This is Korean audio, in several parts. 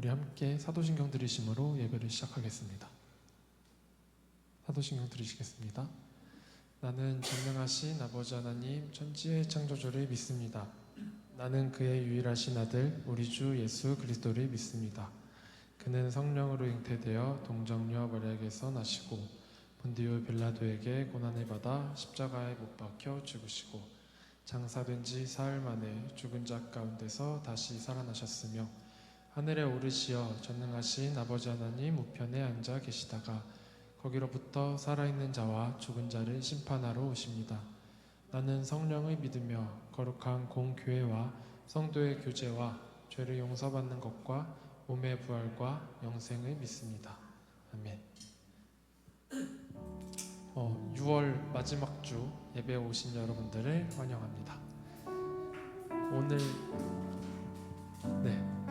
우리 함께 사도신경 들으심으로 예배를 시작하겠습니다. 사도신경 들으시겠습니다. 나는 전능하신 아버지 하나님 천지의 창조주를 믿습니다. 나는 그의 유일하신 아들 우리 주 예수 그리스도를 믿습니다. 그는 성령으로 잉태되어 동정녀 마리아에게서 나시고 본디오 빌라도에게 고난을 받아 십자가에 못 박혀 죽으시고 장사된 지 사흘 만에 죽은 자 가운데서 다시 살아나셨으며 하늘에 오르시어 전능하신 아버지 하나님 우편에 앉아 계시다가 거기로부터 살아있는 자와 죽은 자를 심판하러 오십니다. 나는 성령을 믿으며 거룩한 공교회와 성도의 교제와 죄를 용서받는 것과 몸의 부활과 영생을 믿습니다. 아멘. 6월 마지막 주 예배에 오신 여러분들을 환영합니다. 오늘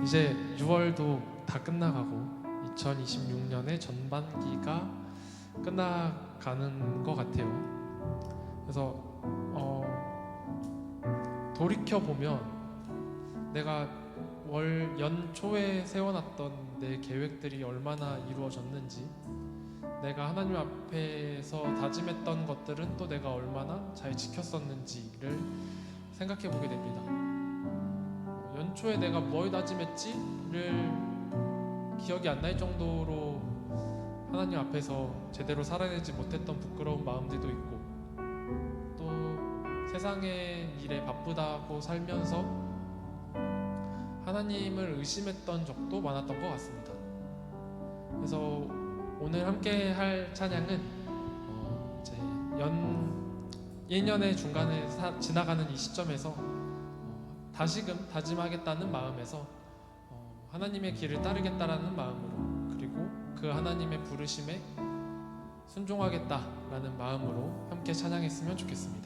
이제 6월도 다 끝나가고 2026년의 전반기가 끝나가는 것 같아요. 그래서 돌이켜보면 내가 연초에 세워놨던 내 계획들이 얼마나 이루어졌는지, 내가 하나님 앞에서 다짐했던 것들은 또 내가 얼마나 잘 지켰었는지를 생각해 보게 됩니다. 연초에 내가 뭘 다짐했지를 기억이 안 날 정도로 하나님 앞에서 제대로 살아내지 못했던 부끄러운 마음들도 있고, 또 세상의 일에 바쁘다고 살면서 하나님을 의심했던 적도 많았던 것 같습니다. 그래서 오늘 함께 할 찬양은 이제 1년의 중간에 지나가는 이 시점에서 다시금 다짐하겠다는 마음에서 하나님의 길을 따르겠다라는 마음으로, 그리고 그 하나님의 부르심에 순종하겠다라는 마음으로 함께 찬양했으면 좋겠습니다.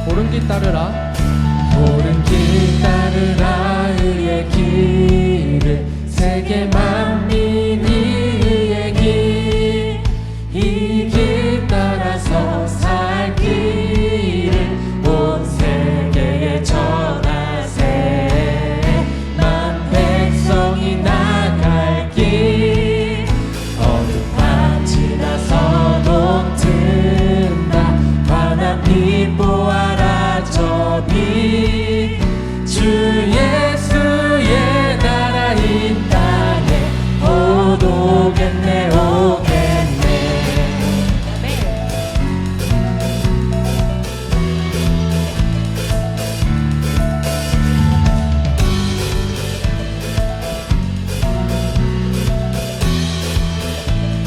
옳은 길 따르라, 옳은 길 따르라. 의의 길을 세계 만민이 의의 길, 이 길 따라서 살 길을 온 세계에 전하세. 만 백성이 나갈 길, 어둠 밤 지나서도 든다. 환한 빛 보아라 저 빛, 주 예수의 나라 이 땅에 곧 오겠네 오겠네.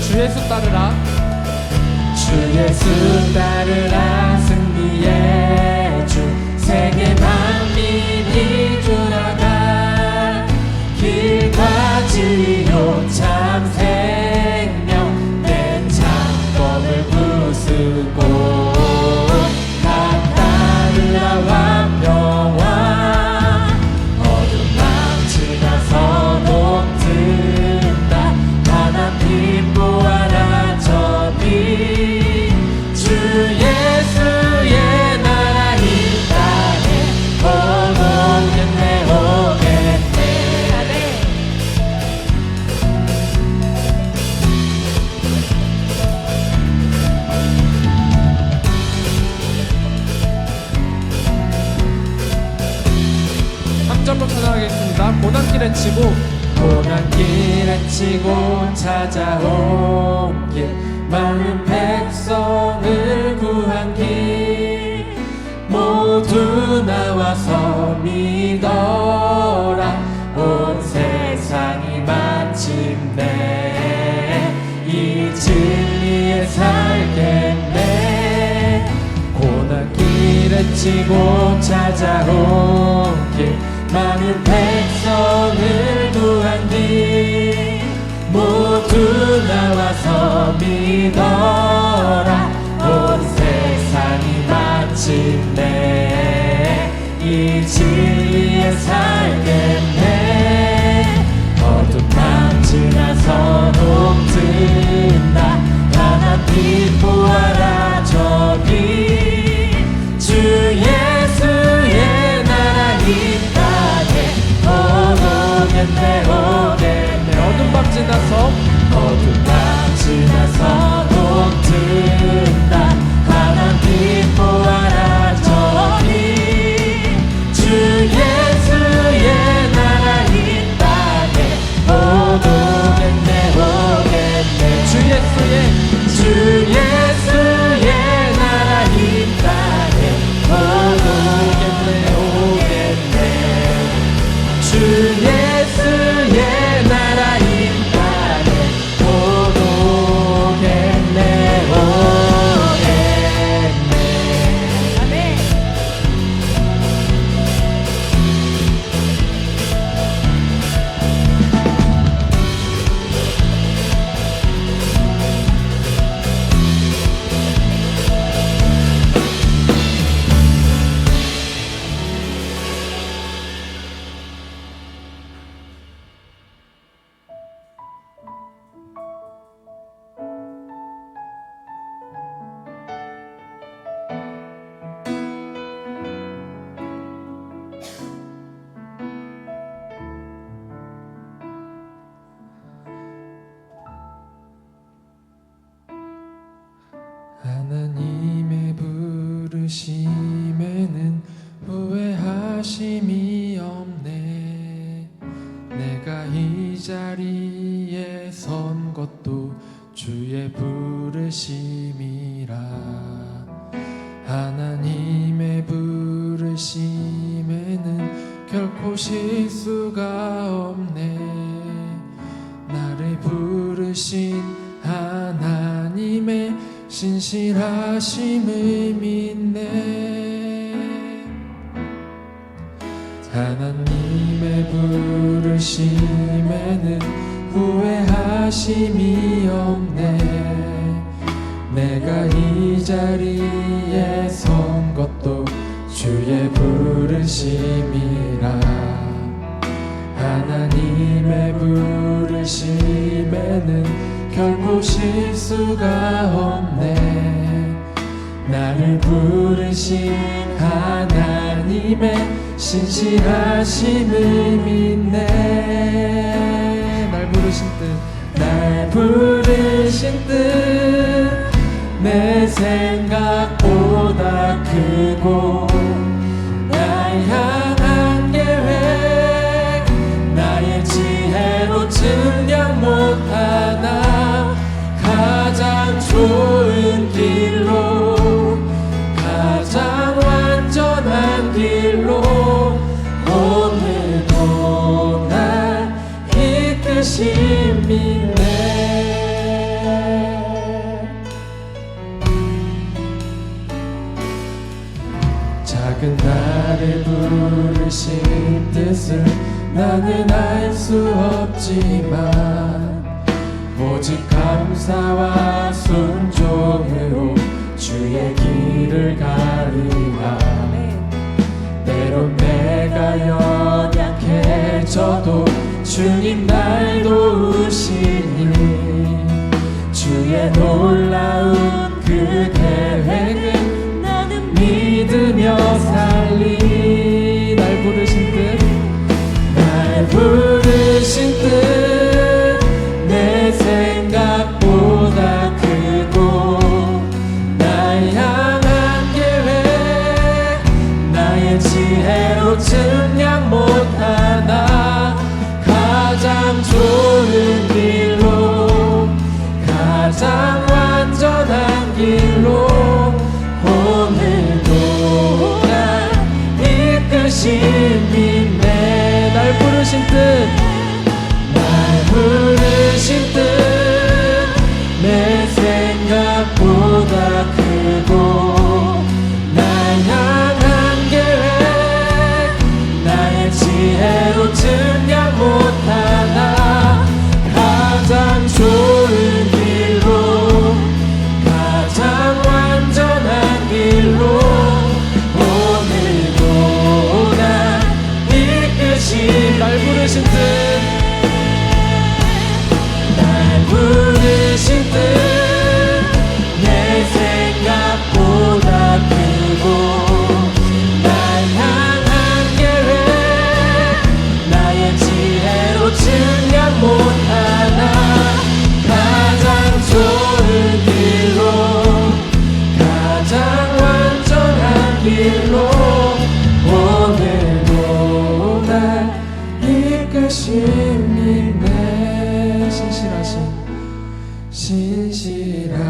주 예수 따르라, 주 예수 따르라. 승리의 주 세계 만민이 주라가 길과 진리로 참 생명 내 창검을 부수고 다 따르라 완명와 어둠 밤 지나서도 든다. 환한 빛 보아라 저 빛, 주 예수의 나라 이 땅에 곧 오겠네 오겠네. 한 절로 찬양하겠습니다. 고난길에 치고, 고난길에 치고 찾아온 길, 많은 백성을 구한 길, 모두 나와서 믿어라. 온 세상이 마침내 이 진리에 살겠네. 고난길에 치고 찾아온 길, 많은 백성을 구한 길, 모두 나와서 믿어라. 온 세상이 마침내 이 진리에 살겠네. 어둠 밤 지나서 녹든다. 환한 빛 보아라 저기 주 예수의 나라 이 땅에 오겠네 오겠네. 어둠 밤 지나서 어둠 밤 지나서 녹든다. 환한 빛 보아라 저기 주 예수의 나라 이 땅에 오겠네 오겠네. 주 예수의 나라 이 땅에 오겠네 오겠네. 주 예수의 나라 이 땅에 오겠네 오겠네. 아멘. 하나님의 부르심에는 후회하심이 없네. 내가 이 자리에 선 것도 주의 부르심이라. 하나님의 부르심에는 결코 실수가 없네. 나를 부르신 하나님의 신실하심을 믿네. 하나님의 부르심에는 후회하심이 없네. 내가 이 자리에 선 것도 주의 부르심이라. 하나님의 부르심에는 결코 실수가 없네. 나를 부르신 하나님의 신실하심을 믿네. 날 부르신 뜻 내 생각보다 크고 날 향한 계획 나의 지혜로 증량 못하나 가장 좋은 길로 가장 완전한 길로 오늘도 날 이끄심이네. 작은 나를 부르신 뜻을 나는 알 수 없지만 오직 감사와 순종으로 주의 길을 가리라. 때론 내가 연약해져도 주님 날 도우시니 주의 놀라운 그 계획은 나는 믿으며 살리. 날 부르신 뜻 내 생각보다 크고 날 향한 계획 나의 지혜로 증량 못하나 가장 좋은 길로 가장 완전한 길로 오늘도 날 이끄심이네.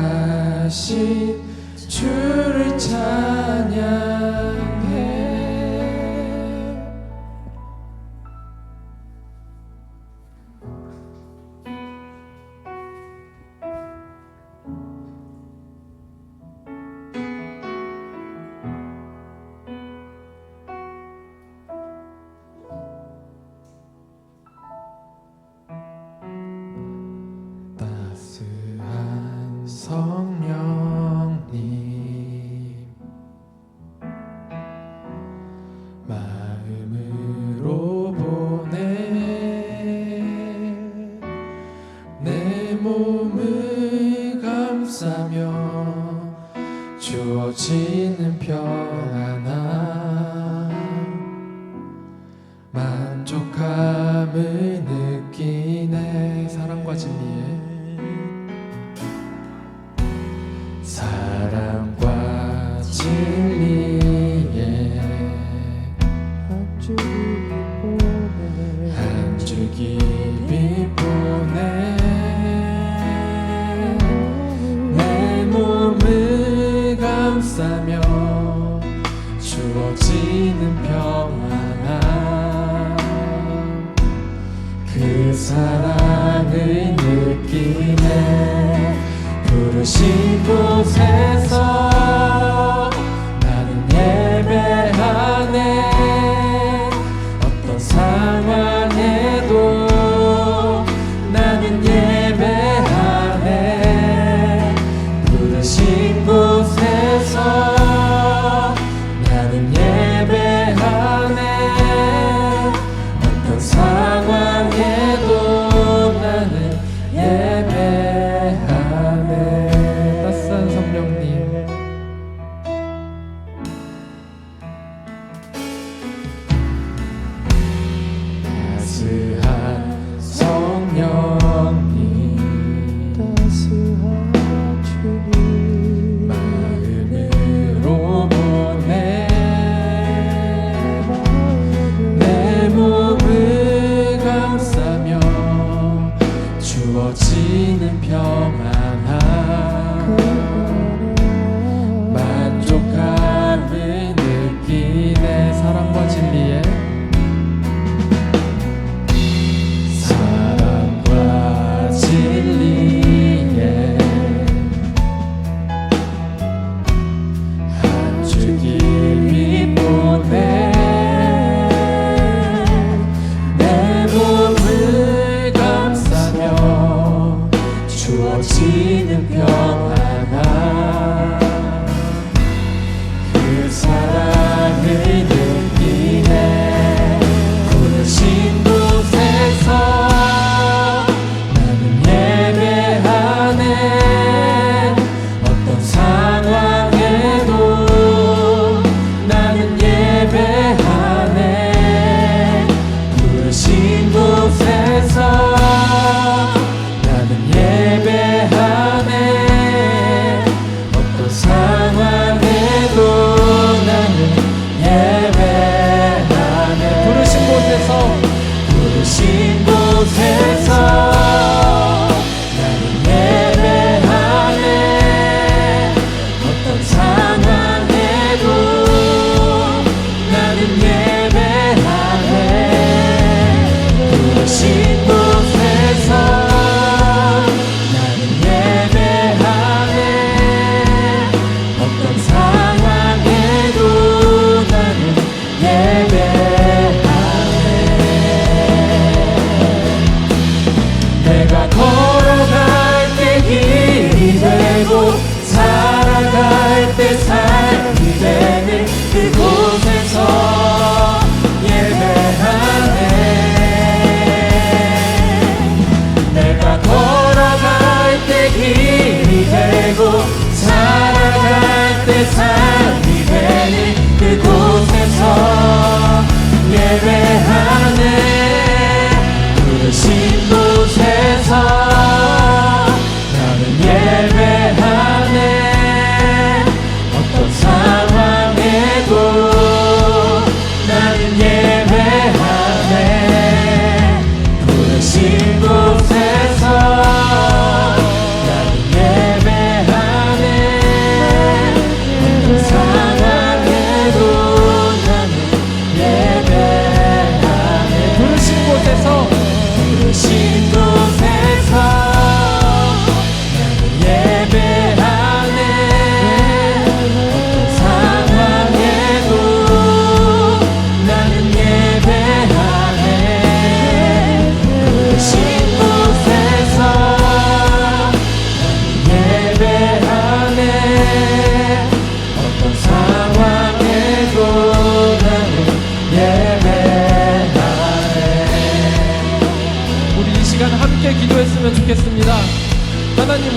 신실하신 주를 찬양해. 따스한 성령님 마음으로 보내 내 몸을 감싸며 주어지는 평안함 만족함을 느끼네. 사랑과 진리에 사랑과 진리에 한 줄기 보내 내 몸을 감싸며 주어지는 평안함 그 사랑을 느끼네. 부르신 곳에서 나는 예배하네. 어떤 상황에도 나는 예배하네. 부르신 곳에서 나는 예배하네. 어떤 상황에도 나는 예배하네. 따스한 성령님 따스한 성령님 따스한 주님 마음으로 보내 내 몸을 감싸며 주어지는 평안함 만족함을 느끼네. 사랑과 진리에 사랑과 진리에 한 줄기 보내 내 몸을 감싸며 주어지는 평안함 그 사랑을 느끼네. 부르신 곳에서 나는 예배하네. 어떤 상황에도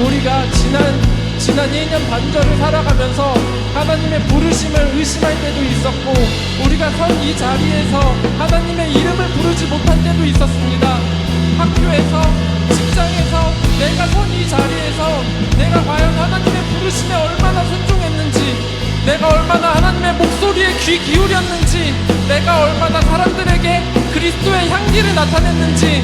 우리가 지난 1년 반절을 살아가면서 하나님의 부르심을 의심할 때도 있었고, 우리가 선 이 자리에서 하나님의 이름을 부르지 못한 때도 있었습니다. 학교에서, 직장에서, 내가 선 이 자리에서 내가 과연 하나님의 부르심에 얼마나 순종했는지, 내가 얼마나 하나님의 목소리에 귀 기울였는지, 내가 얼마나 사람들에게 그리스도의 향기를 나타냈는지,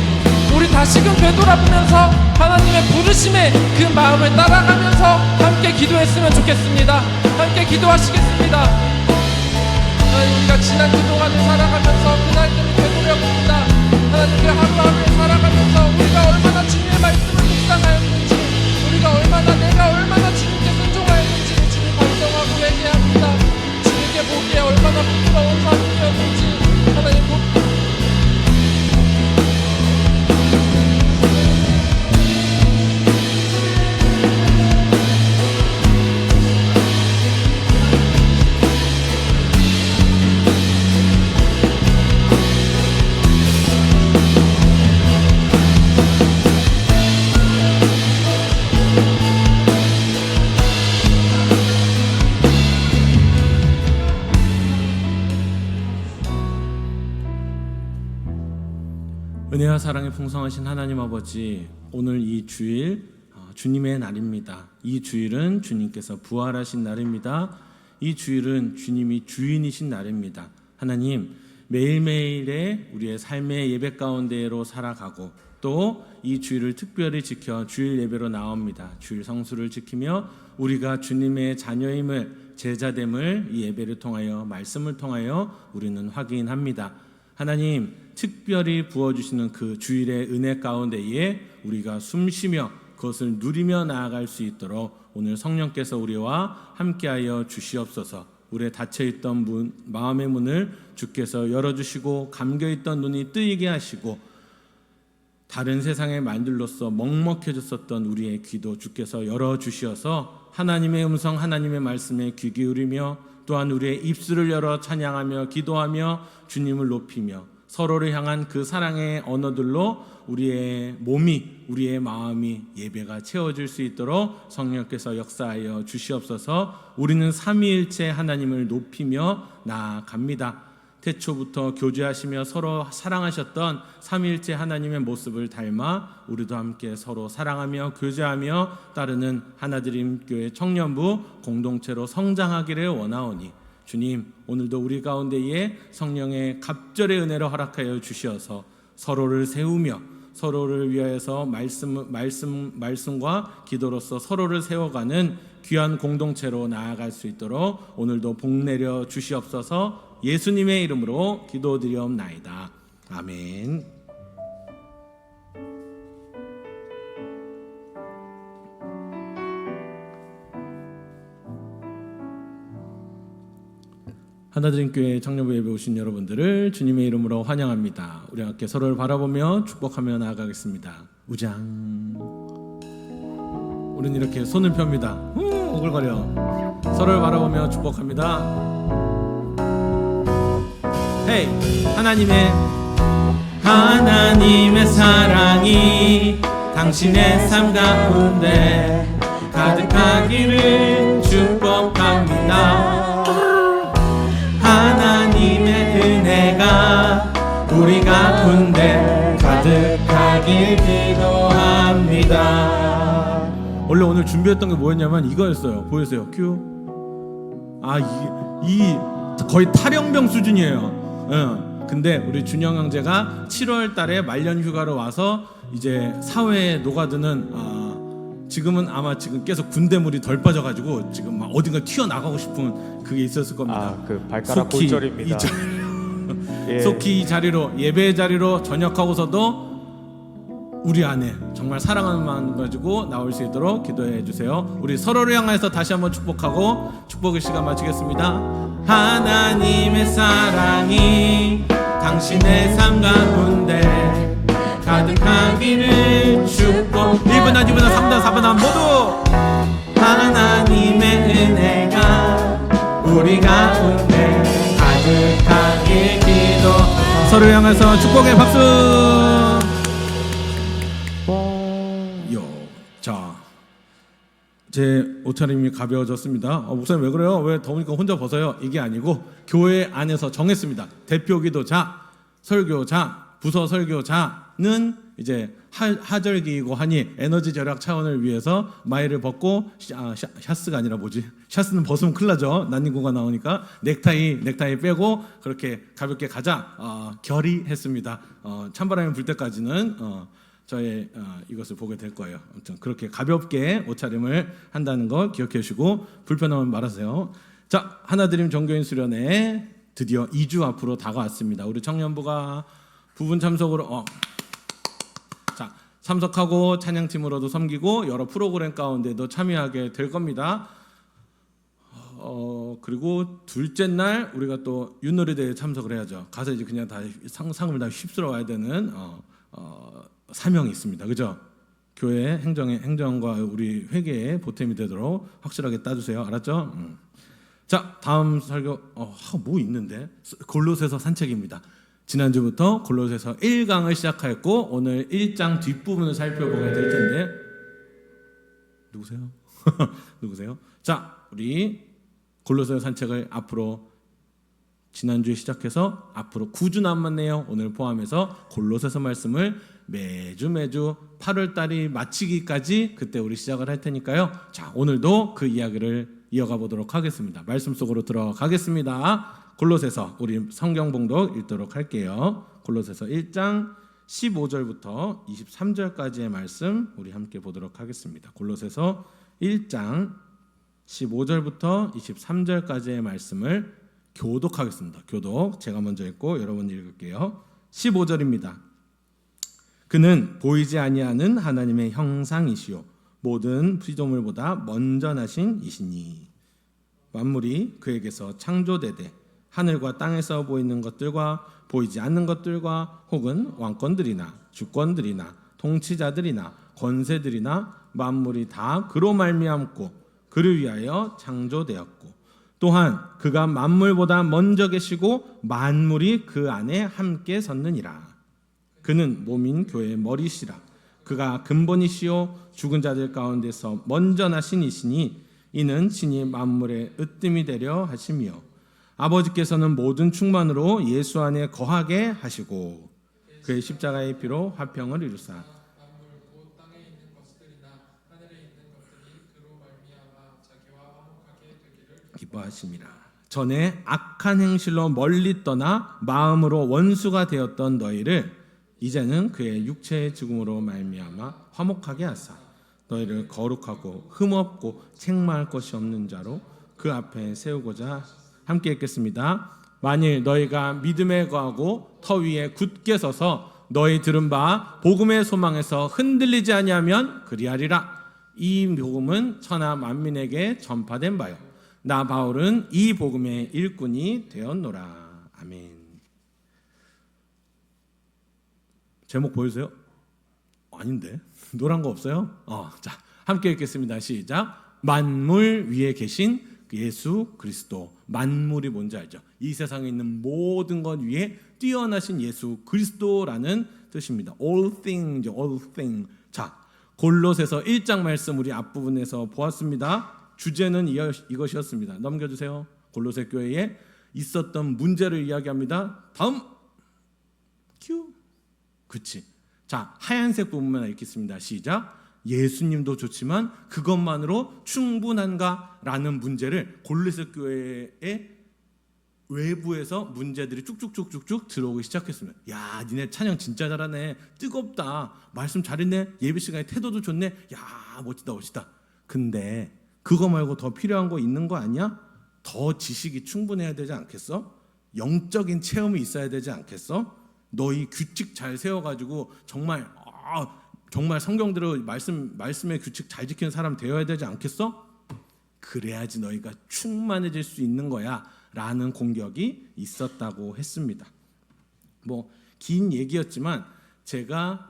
우리 다시금 되돌아보면서 하나님의 부르심에 그 마음을 따라가면서 함께 기도했으면 좋겠습니다. 함께 기도하시겠습니다. 하나님, 우리가 지난 그동안을 살아가면서 그날들을 되돌아봅니다. 하나님, 그 하루하루를 살아가면서 우리가 얼마나 주님의 말씀을 묵상하였는지, 우리가 내가 얼마나 주님께 순종하였는지를 주님 반성하고 회개합니다. 주님께 보기에 얼마나 부끄러운 삶이었는지 하나님 은혜와 사랑이 풍성하신 하나님 아버지, 오늘 이 주일 주님의 날입니다. 이 주일은 주님께서 부활하신 날입니다. 이 주일은 주님이 주인이신 날입니다. 하나님, 매일매일의 우리의 삶의 예배 가운데로 살아가고, 또 이 주일을 특별히 지켜 주일 예배로 나옵니다. 주일 성수를 지키며 우리가 주님의 자녀임을, 제자됨을 이 예배를 통하여, 말씀을 통하여 우리는 확인합니다. 하나님, 특별히 부어주시는 그 주일의 은혜 가운데에 우리가 숨쉬며 그것을 누리며 나아갈 수 있도록 오늘 성령께서 우리와 함께하여 주시옵소서. 우리의 닫혀있던 마음의 문을 주께서 열어주시고, 감겨있던 눈이 뜨이게 하시고, 다른 세상의 말들로서 먹먹해졌었던 우리의 귀도 주께서 열어주시어서 하나님의 음성, 하나님의 말씀에 귀 기울이며, 또한 우리의 입술을 열어 찬양하며 기도하며 주님을 높이며, 서로를 향한 그 사랑의 언어들로 우리의 몸이, 우리의 마음이 예배가 채워질 수 있도록 성령께서 역사하여 주시옵소서. 우리는 삼위일체 하나님을 높이며 나아갑니다. 태초부터 교제하시며 서로 사랑하셨던 삼위일체 하나님의 모습을 닮아 우리도 함께 서로 사랑하며 교제하며 따르는 하나드림 교회 청년부 공동체로 성장하기를 원하오니, 주님, 오늘도 우리 가운데에 성령의 갑절의 은혜로 허락하여 주시어서 서로를 세우며 서로를 위하여서 말씀과 기도로서 서로를 세워가는 귀한 공동체로 나아갈 수 있도록 오늘도 복 내려 주시옵소서. 예수님의 이름으로 기도드리옵나이다. 아멘. 하나드림교회 청년부 예배 오신 여러분들을 주님의 이름으로 환영합니다. 우리 함께 서로를 바라보며 축복하며 나아가겠습니다. 우장. 우리는 이렇게 손을 펴니다. 오글거려. 서로를 바라보며 축복합니다. 헤이! 하나님의 사랑이 당신의 삶 가운데 가득하기를 축복합니다. 하나님의 은혜가 우리 가운데 가득하길 기도합니다. 원래 오늘 준비했던 게 뭐였냐면 이거였어요. 보여주세요. 큐. 이 거의 탈영병 수준이에요. 근데 우리 준영 형제가 7월 달에 말년 휴가로 와서 이제 사회에 녹아드는 지금은 아마 지금 계속 군대물이 덜 빠져가지고 지금 막 어딘가 튀어나가고 싶은 그게 있었을 겁니다. 그 발가락 골절입니다. 예. 속히 이 자리로, 예배의 자리로 전역하고서도 우리 안에 정말 사랑하는 마음 가지고 나올 수 있도록 기도해 주세요. 우리 서로를 향해서 다시 한번 축복하고 축복의 시간 마치겠습니다. 하나님의 사랑이 당신의 삶 가운데 가득하기를 축복. 1분단, 2분단, 3분단, 4분단 모두 하나님의 은혜가 우리 가운데 가득하길 기도. 서로를 향해서 축복의 박수. 자, 제 옷차림이 가벼워졌습니다. 목사님 왜 그래요? 왜 더우니까 혼자 벗어요? 이게 아니고 교회 안에서 정했습니다. 대표 기도자, 설교자, 부서 설교자는 이제 하절기이고 하니 에너지 절약 차원을 위해서 마이를 벗고 샤스가 아니라 뭐지? 샤스는 벗으면 큰일 나죠. 난닝구가 나오니까 넥타이 빼고 그렇게 가볍게 가자 결의했습니다. 찬바람이 불 때까지는 저의 이것을 보게 될 거예요. 아무튼 그렇게 가볍게 옷차림을 한다는 거 기억해 주시고 불편하면 말하세요. 자, 하나드림 종교인 수련회 드디어 2주 앞으로 다가왔습니다. 우리 청년부가 부분 참석으로 자, 참석하고 찬양팀으로도 섬기고 여러 프로그램 가운데도 참여하게 될 겁니다. 그리고 둘째 날 우리가 또 윷놀이대회에 참석을 해야죠. 가서 이제 그냥 다 상을 다 휩쓸어 와야 되는 사명이 있습니다. 그죠? 교회 행정과 우리 회계에 보탬이 되도록 확실하게 따주세요. 알았죠? 자, 다음 설교 뭐 있는데? 골로새서 산책입니다. 지난주부터 골로새서 1강을 시작했고 오늘 1장 뒷부분을 살펴보게 될 텐데 누구세요? 누구세요? 자, 우리 골로새 산책을 앞으로 지난주에 시작해서 앞으로 9주 남았네요. 오늘 포함해서 골로새서 말씀을 매주 8월 달이 마치기까지 그때 우리 시작을 할 테니까요. 자, 오늘도 그 이야기를 이어가 보도록 하겠습니다. 말씀 속으로 들어가겠습니다. 골로새서 우리 성경 봉독 읽도록 할게요. 골로새서 1장 15절부터 23절까지의 말씀 우리 함께 보도록 하겠습니다. 골로새서 1장 15절부터 23절까지의 말씀을 교독하겠습니다. 교독 제가 먼저 읽고 여러분 읽을게요. 15절입니다. 그는 보이지 아니하는 하나님의 형상이시요 모든 피조물보다 먼저 나신 이시니 만물이 그에게서 창조되되 하늘과 땅에서 보이는 것들과 보이지 않는 것들과 혹은 왕권들이나 주권들이나 통치자들이나 권세들이나 만물이 다 그로 말미암고 그를 위하여 창조되었고 또한 그가 만물보다 먼저 계시고 만물이 그 안에 함께 섰느니라. 그는 몸인 교회의 머리시라. 그가 근본이시요 죽은 자들 가운데서 먼저 나신 이시니 이는 친히 만물의 으뜸이 되려 하심이요 아버지께서는 모든 충만으로 예수 안에 거하게 하시고 그의 십자가의 피로 화평을 이루사 기뻐하심이라. 전에 악한 행실로 멀리 떠나 마음으로 원수가 되었던 너희를 이제는 그의 육체의 죽음으로 말미암아 화목하게 하사 너희를 거룩하고 흠없고 책망할 것이 없는 자로 그 앞에 세우고자 함께 읽겠습니다. 만일 너희가 믿음에 거하고 터 위에 굳게 서서 너희 들은 바 복음의 소망에서 흔들리지 아니하면 그리하리라. 이 복음은 천하 만민에게 전파된 바요 나 바울은 이 복음의 일꾼이 되었노라. 아멘. 제목 보여주세요. 아닌데 노란 거 없어요? 자, 함께 읽겠습니다. 시작. 만물 위에 계신 예수 그리스도. 만물이 뭔지 알죠? 이 세상에 있는 모든 것 위에 뛰어나신 예수 그리스도라는 뜻입니다. All things, all things. 자, 골로새서 1장 말씀 우리 앞부분에서 보았습니다. 주제는 이것이었습니다. 넘겨주세요. 골로새 교회에 있었던 문제를 이야기합니다. 다음 큐. 그치. 자, 하얀색 부분만 읽겠습니다. 시작. 예수님도 좋지만 그것만으로 충분한가라는 문제를 골로새 교회의 외부에서 문제들이 쭉쭉쭉쭉쭉 들어오기 시작했습니다. 야, 니네 찬양 진짜 잘하네. 뜨겁다. 말씀 잘했네. 예배 시간에 태도도 좋네. 야, 멋지다 멋지다. 근데 그거 말고 더 필요한 거 있는 거 아니야? 더 지식이 충분해야 되지 않겠어? 영적인 체험이 있어야 되지 않겠어? 너희 규칙 잘 세워가지고 정말 성경대로 말씀의 규칙 잘 지키는 사람 되어야 되지 않겠어? 그래야지 너희가 충만해질 수 있는 거야 라는 공격이 있었다고 했습니다. 뭐 긴 얘기였지만 제가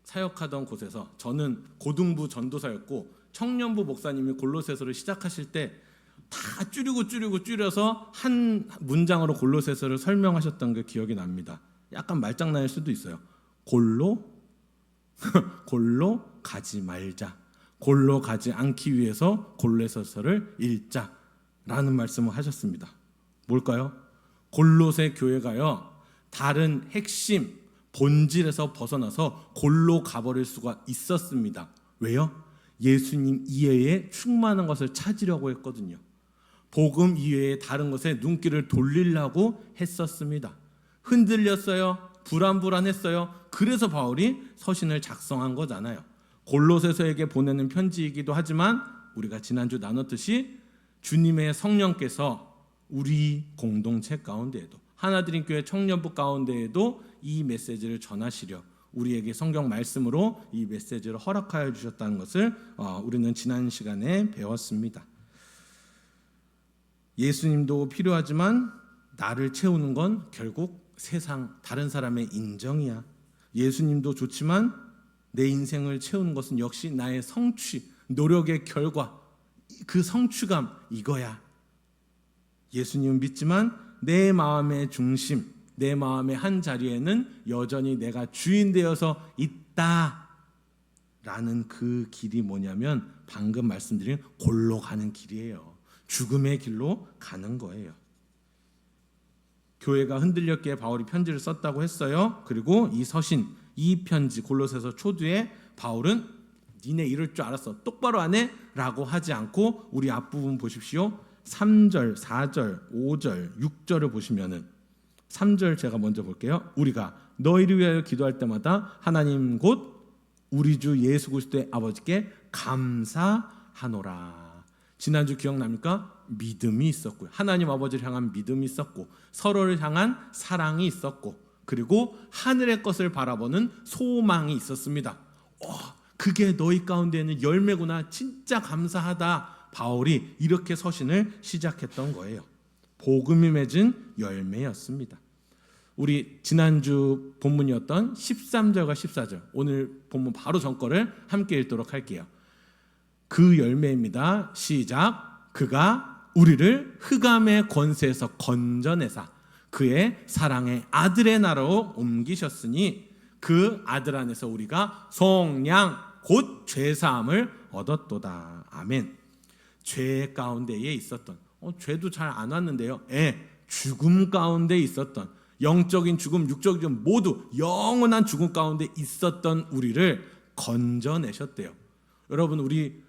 사역하던 곳에서 저는 고등부 전도사였고 청년부 목사님이 골로새서를 시작하실 때 다 줄여서 한 문장으로 골로새서를 설명하셨던 게 기억이 납니다. 약간 말장난일 수도 있어요. 골로 가지 말자. 골로 가지 않기 위해서 골로새서를 읽자라는 말씀을 하셨습니다. 뭘까요? 골로새 교회가요, 다른 핵심 본질에서 벗어나서 골로 가버릴 수가 있었습니다. 왜요? 예수님 이외에 충만한 것을 찾으려고 했거든요. 복음 이외에 다른 것에 눈길을 돌리려고 했었습니다. 흔들렸어요. 불안했어요. 그래서 바울이 서신을 작성한 거잖아요. 골로새서에게 보내는 편지이기도 하지만 우리가 지난주 나눴듯이 주님의 성령께서 우리 공동체 가운데에도, 하나드림교회 청년부 가운데에도 이 메시지를 전하시려 우리에게 성경 말씀으로 이 메시지를 허락하여 주셨다는 것을 우리는 지난 시간에 배웠습니다. 예수님도 필요하지만 나를 채우는 건 결국 세상 다른 사람의 인정이야. 예수님도 좋지만 내 인생을 채우는 것은 역시 나의 성취, 노력의 결과, 그 성취감, 이거야. 예수님은 믿지만 내 마음의 중심, 내 마음의 한 자리에는 여전히 내가 주인 되어서 있다 라는 그 길이 뭐냐면 방금 말씀드린 골로 가는 길이에요. 죽음의 길로 가는 거예요. 교회가 흔들렸기에 바울이 편지를 썼다고 했어요. 그리고 이 서신, 이 편지 골로새서 초두에 바울은 니네 이럴 줄 알았어, 똑바로 안 해? 라고 하지 않고 우리 앞부분 보십시오. 3절, 4절, 5절, 6절을 보시면은 3절 제가 먼저 볼게요. 우리가 너희를 위하여 기도할 때마다 하나님 곧 우리 주 예수 그리스도의 아버지께 감사하노라. 지난주 기억납니까? 믿음이 있었고요. 하나님 아버지를 향한 믿음이 있었고, 서로를 향한 사랑이 있었고, 그리고 하늘의 것을 바라보는 소망이 있었습니다. 그게 너희 가운데에는 열매구나. 진짜 감사하다. 바울이 이렇게 서신을 시작했던 거예요. 복음이 맺은 열매였습니다. 우리 지난주 본문이었던 13절과 14절, 오늘 본문 바로 전거를 함께 읽도록 할게요. 그 열매입니다. 시작. 그가 우리를 흑암의 권세에서 건져내사 그의 사랑의 아들의 나라로 옮기셨으니 그 아들 안에서 우리가 성량 곧 죄사함을 얻었도다. 아멘. 죄 가운데에 있었던, 죄도 잘 안 왔는데요. 죽음 가운데 있었던, 영적인 죽음, 육적인 죽음 모두 영원한 죽음 가운데 있었던 우리를 건져내셨대요. 여러분, 우리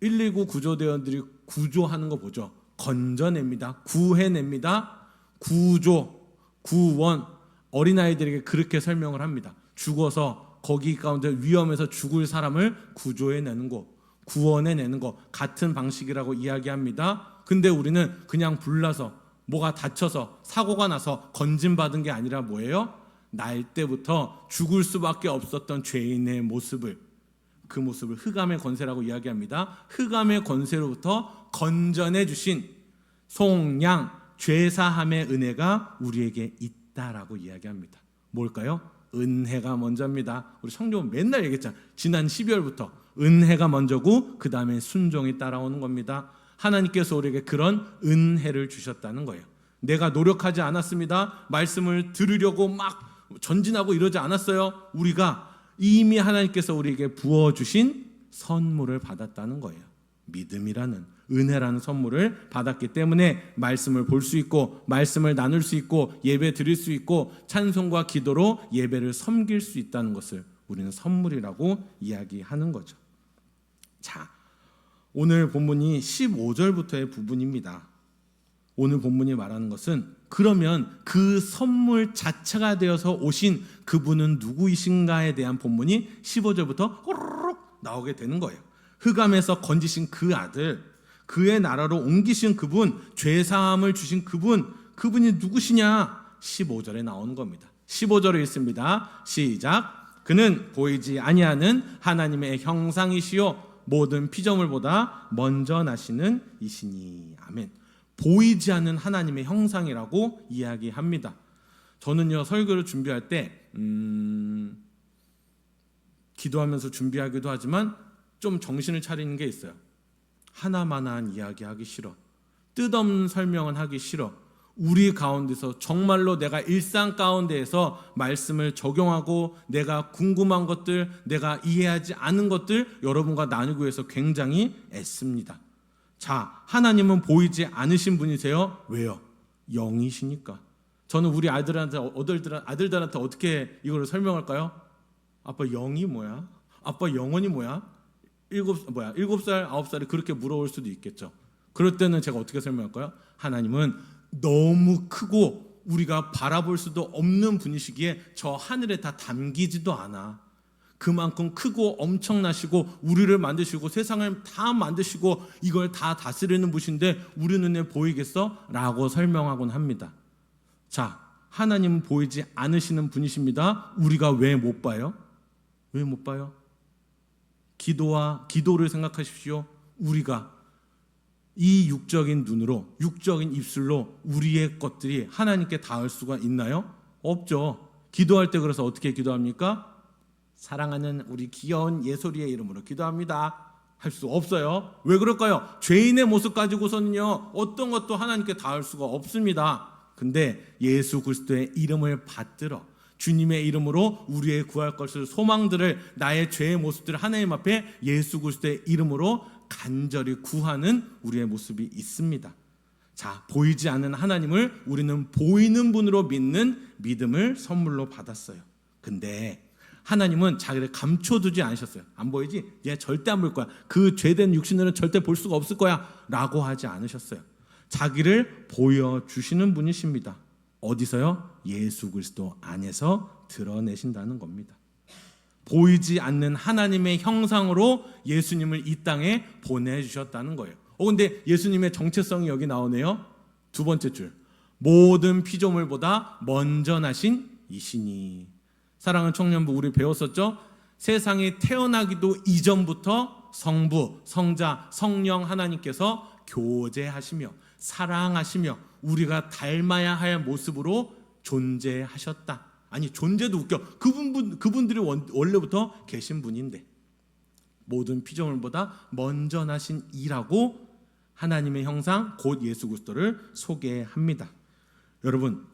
119 구조대원들이 구조하는 거 보죠. 건져냅니다. 구해냅니다. 구조, 구원. 어린아이들에게 그렇게 설명을 합니다. 죽어서 거기 가운데 위험해서 죽을 사람을 구조해내는 거, 구원해내는 거 같은 방식이라고 이야기합니다. 근데 우리는 그냥 불나서 뭐가 다쳐서 사고가 나서 건진받은 게 아니라 뭐예요? 날 때부터 죽을 수밖에 없었던 죄인의 모습을, 그 모습을 흑암의 권세라고 이야기합니다. 흑암의 권세로부터 건져내 주신 속량, 죄사함의 은혜가 우리에게 있다라고 이야기합니다. 뭘까요? 은혜가 먼저입니다. 우리 성경은 맨날 얘기했잖아요. 지난 12월부터 은혜가 먼저고 그 다음에 순종이 따라오는 겁니다. 하나님께서 우리에게 그런 은혜를 주셨다는 거예요. 내가 노력하지 않았습니다. 말씀을 들으려고 막 전진하고 이러지 않았어요. 우리가 이미 하나님께서 우리에게 부어주신 선물을 받았다는 거예요. 믿음이라는, 은혜라는 선물을 받았기 때문에 말씀을 볼 수 있고, 말씀을 나눌 수 있고, 예배 드릴 수 있고, 찬송과 기도로 예배를 섬길 수 있다는 것을 우리는 선물이라고 이야기하는 거죠. 자, 오늘 본문이 15절부터의 부분입니다. 오늘 본문이 말하는 것은, 그러면 그 선물 자체가 되어서 오신 그분은 누구이신가에 대한 본문이 15절부터 호로록 나오게 되는 거예요. 흑암에서 건지신 그 아들, 그의 나라로 옮기신 그분, 죄사함을 주신 그분, 그분이 누구시냐? 15절에 나오는 겁니다. 15절을 읽습니다. 시작. 그는 보이지 아니하는 하나님의 형상이시요 모든 피조물보다 먼저 나시는 이시니. 아멘. 보이지 않는 하나님의 형상이라고 이야기합니다. 저는요, 설교를 준비할 때 기도하면서 준비하기도 하지만 좀 정신을 차리는 게 있어요. 하나만한 이야기하기 싫어. 뜻없는 설명은 하기 싫어. 우리 가운데서 정말로 내가 일상 가운데에서 말씀을 적용하고 내가 궁금한 것들, 내가 이해하지 않은 것들 여러분과 나누기 위해서 굉장히 애씁니다. 자, 하나님은 보이지 않으신 분이세요. 왜요? 영이시니까. 저는 우리 아들들한테 어떻게 이걸 설명할까요? 아빠 영이 뭐야? 아빠 영혼이 뭐야? 7살, 9살이 그렇게 물어볼 수도 있겠죠. 그럴 때는 제가 어떻게 설명할까요? 하나님은 너무 크고 우리가 바라볼 수도 없는 분이시기에 저 하늘에 다 담기지도 않아. 그만큼 크고 엄청나시고 우리를 만드시고 세상을 다 만드시고 이걸 다 다스리는 분인데 우리 눈에 보이겠어? 라고 설명하곤 합니다. 자, 하나님은 보이지 않으시는 분이십니다. 우리가 왜 못 봐요? 왜 못 봐요? 기도를 생각하십시오. 우리가 이 육적인 눈으로, 육적인 입술로 우리의 것들이 하나님께 닿을 수가 있나요? 없죠. 기도할 때 그래서 어떻게 기도합니까? 사랑하는 우리 귀여운 예솔이의 이름으로 기도합니다. 할 수 없어요. 왜 그럴까요? 죄인의 모습 가지고서는요, 어떤 것도 하나님께 닿을 수가 없습니다. 근데 예수 그리스도의 이름을 받들어 주님의 이름으로 우리의 구할 것을 소망들을 나의 죄의 모습들을 하나님 앞에 예수 그리스도의 이름으로 간절히 구하는 우리의 모습이 있습니다. 자, 보이지 않는 하나님을 우리는 보이는 분으로 믿는 믿음을 선물로 받았어요. 근데 하나님은 자기를 감춰두지 않으셨어요. 안 보이지? 얘 절대 안 볼 거야. 그 죄된 육신으로는 절대 볼 수가 없을 거야 라고 하지 않으셨어요. 자기를 보여주시는 분이십니다. 어디서요? 예수 그리스도 안에서 드러내신다는 겁니다. 보이지 않는 하나님의 형상으로 예수님을 이 땅에 보내주셨다는 거예요. 근데 예수님의 정체성이 여기 나오네요. 두 번째 줄, 모든 피조물보다 먼저 나신 이시니. 사랑하는 청년부, 우리 배웠었죠? 세상에 태어나기도 이전부터 성부, 성자, 성령 하나님께서 교제하시며 사랑하시며 우리가 닮아야 할 모습으로 존재하셨다. 아니, 존재도 웃겨. 그분들이 원래부터 계신 분인데 모든 피조물보다 먼저 나신 이라고 하나님의 형상 곧 예수 그리스도를 소개합니다. 여러분,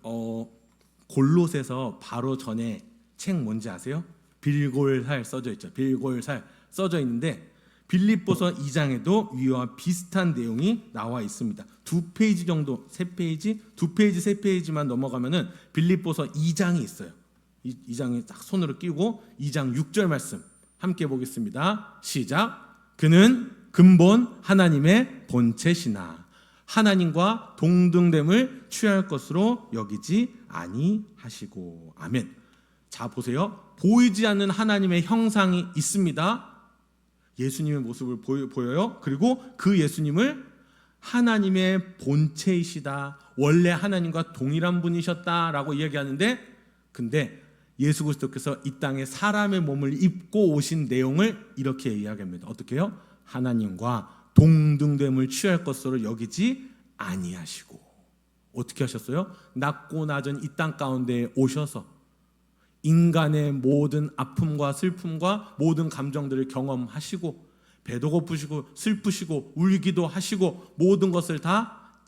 골로새서 바로 전에 책 뭔지 아세요? 빌골살 써져 있죠. 빌골살 써져 있는데 빌립보서 2장에도 위와 비슷한 내용이 나와 있습니다. 2페이지 정도, 3페이지, 2페이지, 3페이지만 넘어가면은 빌립보서 2장이 있어요. 이 장에 딱 손으로 끼고 2장 6절 말씀 함께 보겠습니다. 시작. 그는 근본 하나님의 본체시나 하나님과 동등됨을 취할 것으로 여기지 아니하시고. 아멘. 자, 보세요. 보이지 않는 하나님의 형상이 있습니다. 예수님의 모습을 보여요. 그리고 그 예수님을 하나님의 본체이시다, 원래 하나님과 동일한 분이셨다라고 이야기하는데, 근데 예수 그리스도께서 이 땅에 사람의 몸을 입고 오신 내용을 이렇게 이야기합니다. 어떻게 해요? 하나님과 동등됨을 취할 것으로 여기지 아니하시고. 어떻게 하셨어요? 낮고 낮은 이 땅 가운데 오셔서 인간의 모든 아픔과 슬픔과 모든 감정들을 경험하시고 배도 고프시고 슬프시고 울기도 하시고 모든 것을 다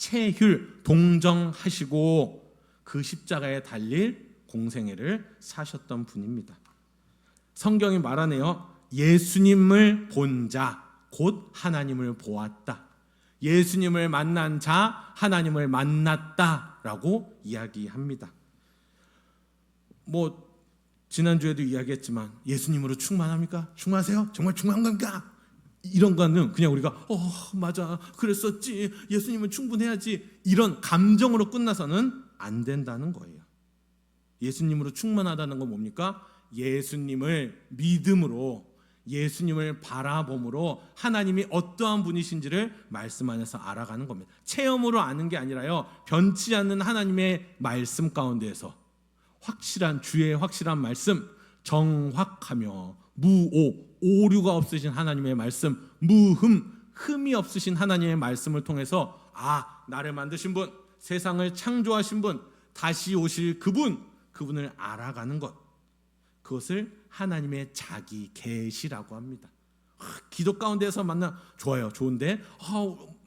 동정하시고 그 십자가에 달릴 공생애를 사셨던 분입니다. 성경이 말하네요. 예수님을 본 자 곧 하나님을 보았다. 예수님을 만난 자 하나님을 만났다라고 이야기합니다. 지난주에도 이야기했지만 예수님으로 충만합니까? 충만하세요? 정말 충만한 겁니까? 이런 거는 그냥 우리가 맞아 그랬었지, 예수님은 충분해야지, 이런 감정으로 끝나서는 안 된다는 거예요. 예수님으로 충만하다는 건 뭡니까? 예수님을 믿음으로, 예수님을 바라봄으로 하나님이 어떠한 분이신지를 말씀 안에서 알아가는 겁니다. 체험으로 아는 게 아니라요, 변치 않는 하나님의 말씀 가운데에서 주의 확실한 말씀, 정확하며 오류가 없으신 하나님의 말씀, 흠이 없으신 하나님의 말씀을 통해서 나를 만드신 분, 세상을 창조하신 분, 다시 오실 그분을 알아가는 것, 그것을 하나님의 자기 계시라고 합니다. 기도 가운데서 만나 좋아요, 좋은데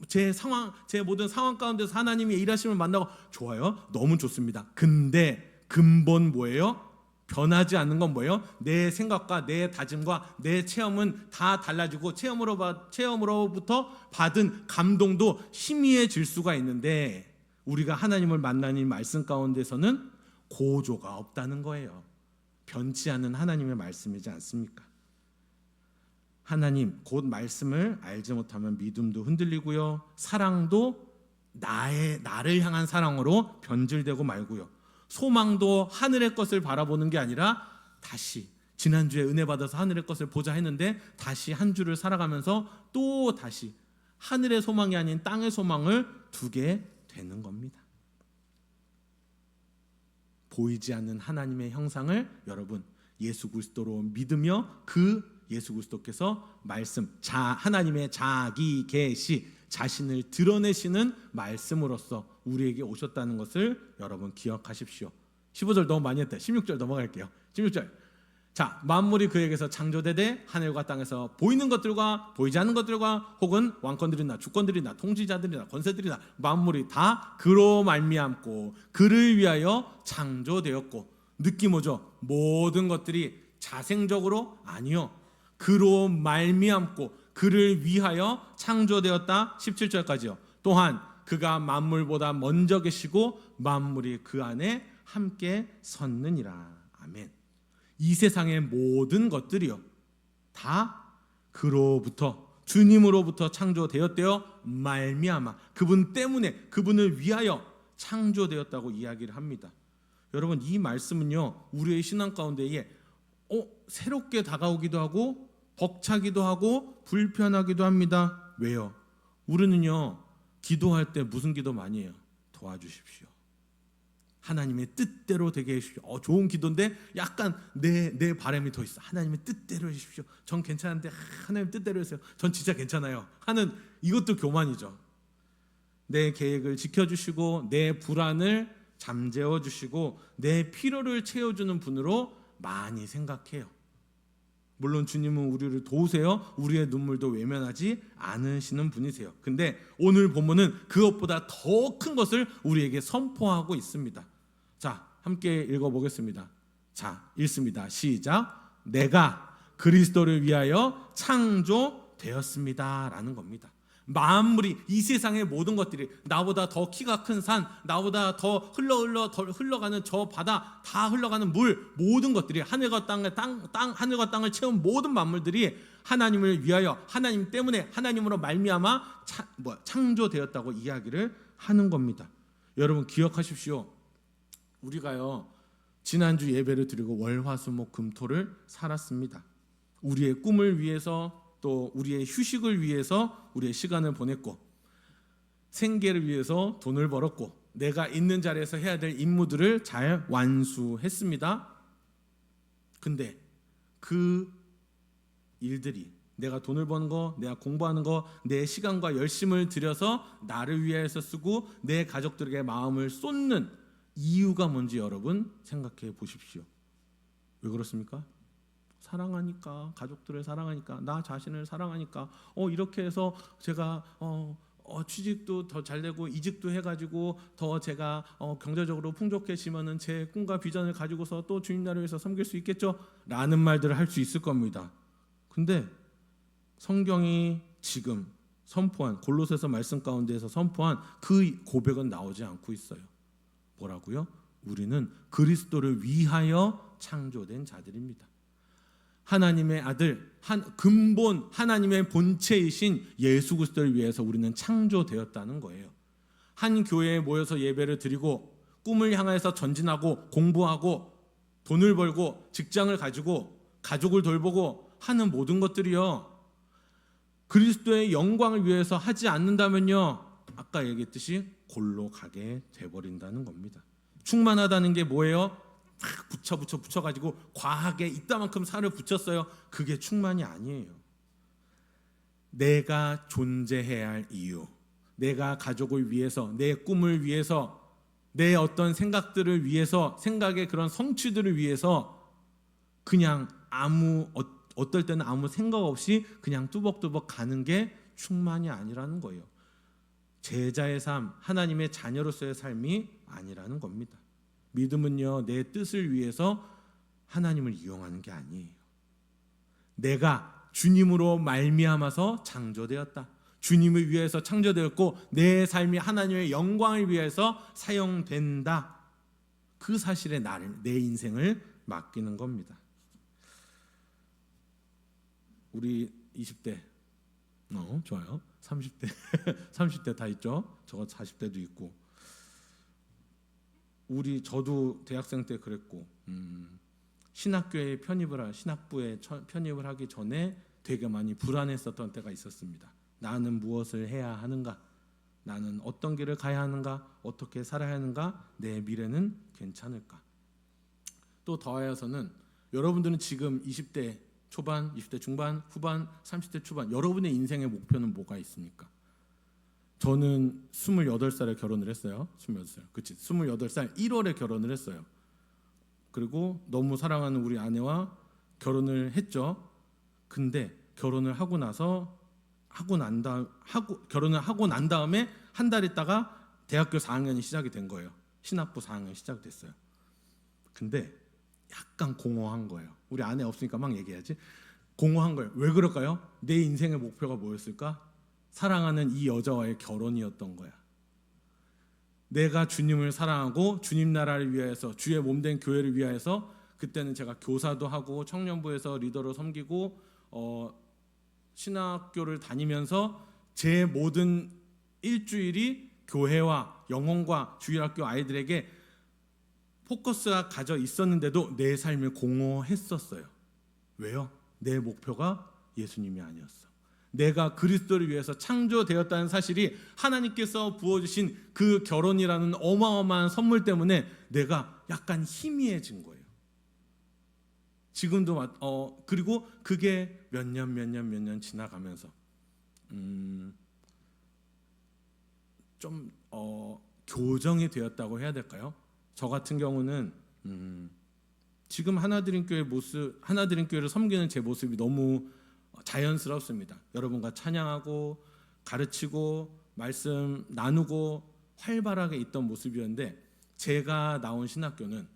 제 상황, 제 모든 상황 가운데서 하나님의 일하심을 만나고 좋아요. 너무 좋습니다. 근데 근본 뭐예요? 변하지 않는 건 뭐예요? 내 생각과 내 다짐과 내 체험은 다 달라지고 체험으로부터 받은 감동도 희미해질 수가 있는데 우리가 하나님을 만나는 말씀 가운데서는 고조가 없다는 거예요. 변치 않는 하나님의 말씀이지 않습니까? 하나님 곧 말씀을 알지 못하면 믿음도 흔들리고요, 사랑도 나를 향한 사랑으로 변질되고 말고요, 소망도 하늘의 것을 바라보는 게 아니라 다시 지난주에 은혜 받아서 하늘의 것을 보자 했는데 다시 한 주를 살아가면서 또 다시 하늘의 소망이 아닌 땅의 소망을 두게 되는 겁니다. 보이지 않는 하나님의 형상을 여러분 예수 그리스도로 믿으며 그 예수 그리스도께서 말씀, 하나님의 자기 계시, 자신을 드러내시는 말씀으로서 우리에게 오셨다는 것을 여러분 기억하십시오. 15절 너무 많이 했다. 16절 넘어갈게요. 16절. 자, 만물이 그에게서 창조되되 하늘과 땅에서 보이는 것들과 보이지 않는 것들과 혹은 왕권들이나 주권들이나 통치자들이나 권세들이나 만물이 다 그로 말미암고 그를 위하여 창조되었고, 느낌 오죠? 모든 것들이 자생적으로 아니요, 그로 말미암고 그를 위하여 창조되었다. 17절까지요. 또한 그가 만물보다 먼저 계시고 만물이 그 안에 함께 섰느니라. 아멘. 이 세상의 모든 것들이요 다 그로부터, 주님으로부터 창조되었대요 말미암아, 그분 때문에, 그분을 위하여 창조되었다고 이야기를 합니다. 여러분, 이 말씀은요 우리의 신앙 가운데에 새롭게 다가오기도 하고 벅차기도 하고 불편하기도 합니다. 왜요? 우리는요 기도할 때 무슨 기도 많이 해요? 도와주십시오. 하나님의 뜻대로 되게 해주십시오. 좋은 기도인데 약간 내 바람이 더 있어. 하나님의 뜻대로 해주십시오. 전 괜찮은데 하나님 뜻대로 해주세요. 전 진짜 괜찮아요 하는, 이것도 교만이죠. 내 계획을 지켜주시고 내 불안을 잠재워 주시고 내 필요를 채워주는 분으로 많이 생각해요. 물론 주님은 우리를 도우세요. 우리의 눈물도 외면하지 않으시는 분이세요. 근데 오늘 본문은 그것보다 더 큰 것을 우리에게 선포하고 있습니다. 자, 함께 읽어보겠습니다. 자, 읽습니다. 시작. 내가 그리스도를 위하여 창조되었습니다 라는 겁니다. 만물이, 이 세상의 모든 것들이, 나보다 더 키가 큰 산, 나보다 더 흘러가는 저 바다, 다 흘러가는 물, 모든 것들이, 하늘과 하늘과 땅을 채운 모든 만물들이 하나님을 위하여, 하나님 때문에, 하나님으로 말미암아 창조되었다고 이야기를 하는 겁니다. 여러분 기억하십시오. 우리가요 지난주 예배를 드리고 월화수목금토를 살았습니다. 우리의 꿈을 위해서, 또 우리의 휴식을 위해서 우리의 시간을 보냈고, 생계를 위해서 돈을 벌었고, 내가 있는 자리에서 해야 될 임무들을 잘 완수했습니다. 근데 그 일들이, 내가 돈을 버는 거, 내가 공부하는 거, 내 시간과 열심을 들여서 나를 위해서 쓰고 내 가족들에게 마음을 쏟는 이유가 뭔지 여러분 생각해 보십시오. 왜 그렇습니까? 사랑하니까, 가족들을 사랑하니까, 나 자신을 사랑하니까, 이렇게 해서 제가 취직도 더 잘 되고 이직도 해가지고 더 제가 경제적으로 풍족해지면은 제 꿈과 비전을 가지고서 또 주님 나라를 위해서 섬길 수 있겠죠? 라는 말들을 할 수 있을 겁니다. 근데 성경이 지금 선포한, 골로새서 말씀 가운데에서 선포한 그 고백은 나오지 않고 있어요. 뭐라고요? 우리는 그리스도를 위하여 창조된 자들입니다. 하나님의 아들, 근본 하나님의 본체이신 예수 그리스도를 위해서 우리는 창조되었다는 거예요. 한 교회에 모여서 예배를 드리고 꿈을 향해서 전진하고 공부하고 돈을 벌고 직장을 가지고 가족을 돌보고 하는 모든 것들이요 그리스도의 영광을 위해서 하지 않는다면요 아까 얘기했듯이 골로 가게 돼버린다는 겁니다. 충만하다는 게 뭐예요? 막 붙여가지고 과하게 이따만큼 살을 붙였어요. 그게 충만이 아니에요. 내가 존재해야 할 이유, 내가 가족을 위해서, 내 꿈을 위해서, 내 어떤 생각들을 위해서, 생각의 그런 성취들을 위해서 그냥 어떨 때는 아무 생각 없이 그냥 뚜벅뚜벅 가는 게 충만이 아니라는 거예요. 제자의 삶, 하나님의 자녀로서의 삶이 아니라는 겁니다. 믿음은요, 내 뜻을 위해서 하나님을 이용하는 게 아니에요. 내가 주님으로 말미암아서 창조되었다. 주님을 위해서 창조되었고 내 삶이 하나님의 영광을 위해서 사용된다. 그 사실에 내 인생을 맡기는 겁니다. 우리 20대, 좋아요. 30대, 30대 다 있죠. 저거 40대도 있고. 저도 대학생 때 그랬고, 신학교에 신학부에 편입을 하기 전에 되게 많이 불안했었던 때가 있었습니다. 나는 무엇을 해야 하는가? 나는 어떤 길을 가야 하는가? 어떻게 살아야 하는가? 내 미래는 괜찮을까? 또 더하여서는 여러분들은 지금 20대 초반, 20대 중반, 후반, 30대 초반 여러분의 인생의 목표는 뭐가 있습니까? 저는 28살에 결혼을 했어요. 28살. 그치? 28살 1월에 결혼을 했어요. 그리고 너무 사랑하는 우리 아내와 결혼을 했죠. 근데 결혼을 하고 난 다음에 한 달 있다가 대학교 4학년이 시작이 된 거예요. 신학부 4학년이 시작됐어요. 근데 약간 공허한 거예요. 우리 아내 없으니까 막 얘기해야지. 공허한 거예요. 왜 그럴까요? 내 인생의 목표가 뭐였을까? 사랑하는 이 여자와의 결혼이었던 거야. 내가 주님을 사랑하고 주님 나라를 위하여서 주의 몸된 교회를 위하여서 그때는 제가 교사도 하고 청년부에서 리더로 섬기고 신학교를 다니면서 제 모든 일주일이 교회와 영혼과 주일학교 아이들에게 포커스가 가져 있었는데도 내 삶을 공허했었어요. 왜요? 내 목표가 예수님이 아니었어. 내가 그리스도를 위해서 창조되었다는 사실이 하나님께서 부어주신 그 결혼이라는 어마어마한 선물 때문에 내가 약간 희미해진 거예요. 지금도 그리고 그게 몇 년 지나가면서 좀 교정이 되었다고 해야 될까요? 저 같은 경우는 지금 하나드림교회를 섬기는 제 모습이 너무 자연스럽습니다. 여러분과 찬양하고 가르치고 말씀 나누고 활발하게 있던 모습이었는데 제가 나온 신학교는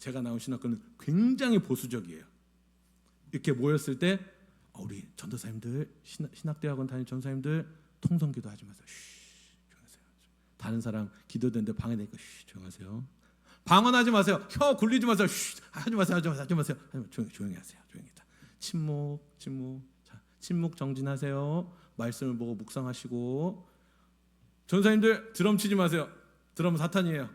굉장히 보수적이에요. 이렇게 모였을 때 우리 전도사님들 신학대학원 다니는 전도사님들 통성기도 하지 마세요. 조용하세요. 다른 사람 기도되는데 방해되니까 조용하세요. 방언하지 마세요. 혀 굴리지 마세요. 하지 마세요. 조용히 하세요. 침묵. 자, 침묵 정진하세요. 말씀을 보고 묵상하시고 전도사님들 드럼 치지 마세요. 드럼은 사탄이에요.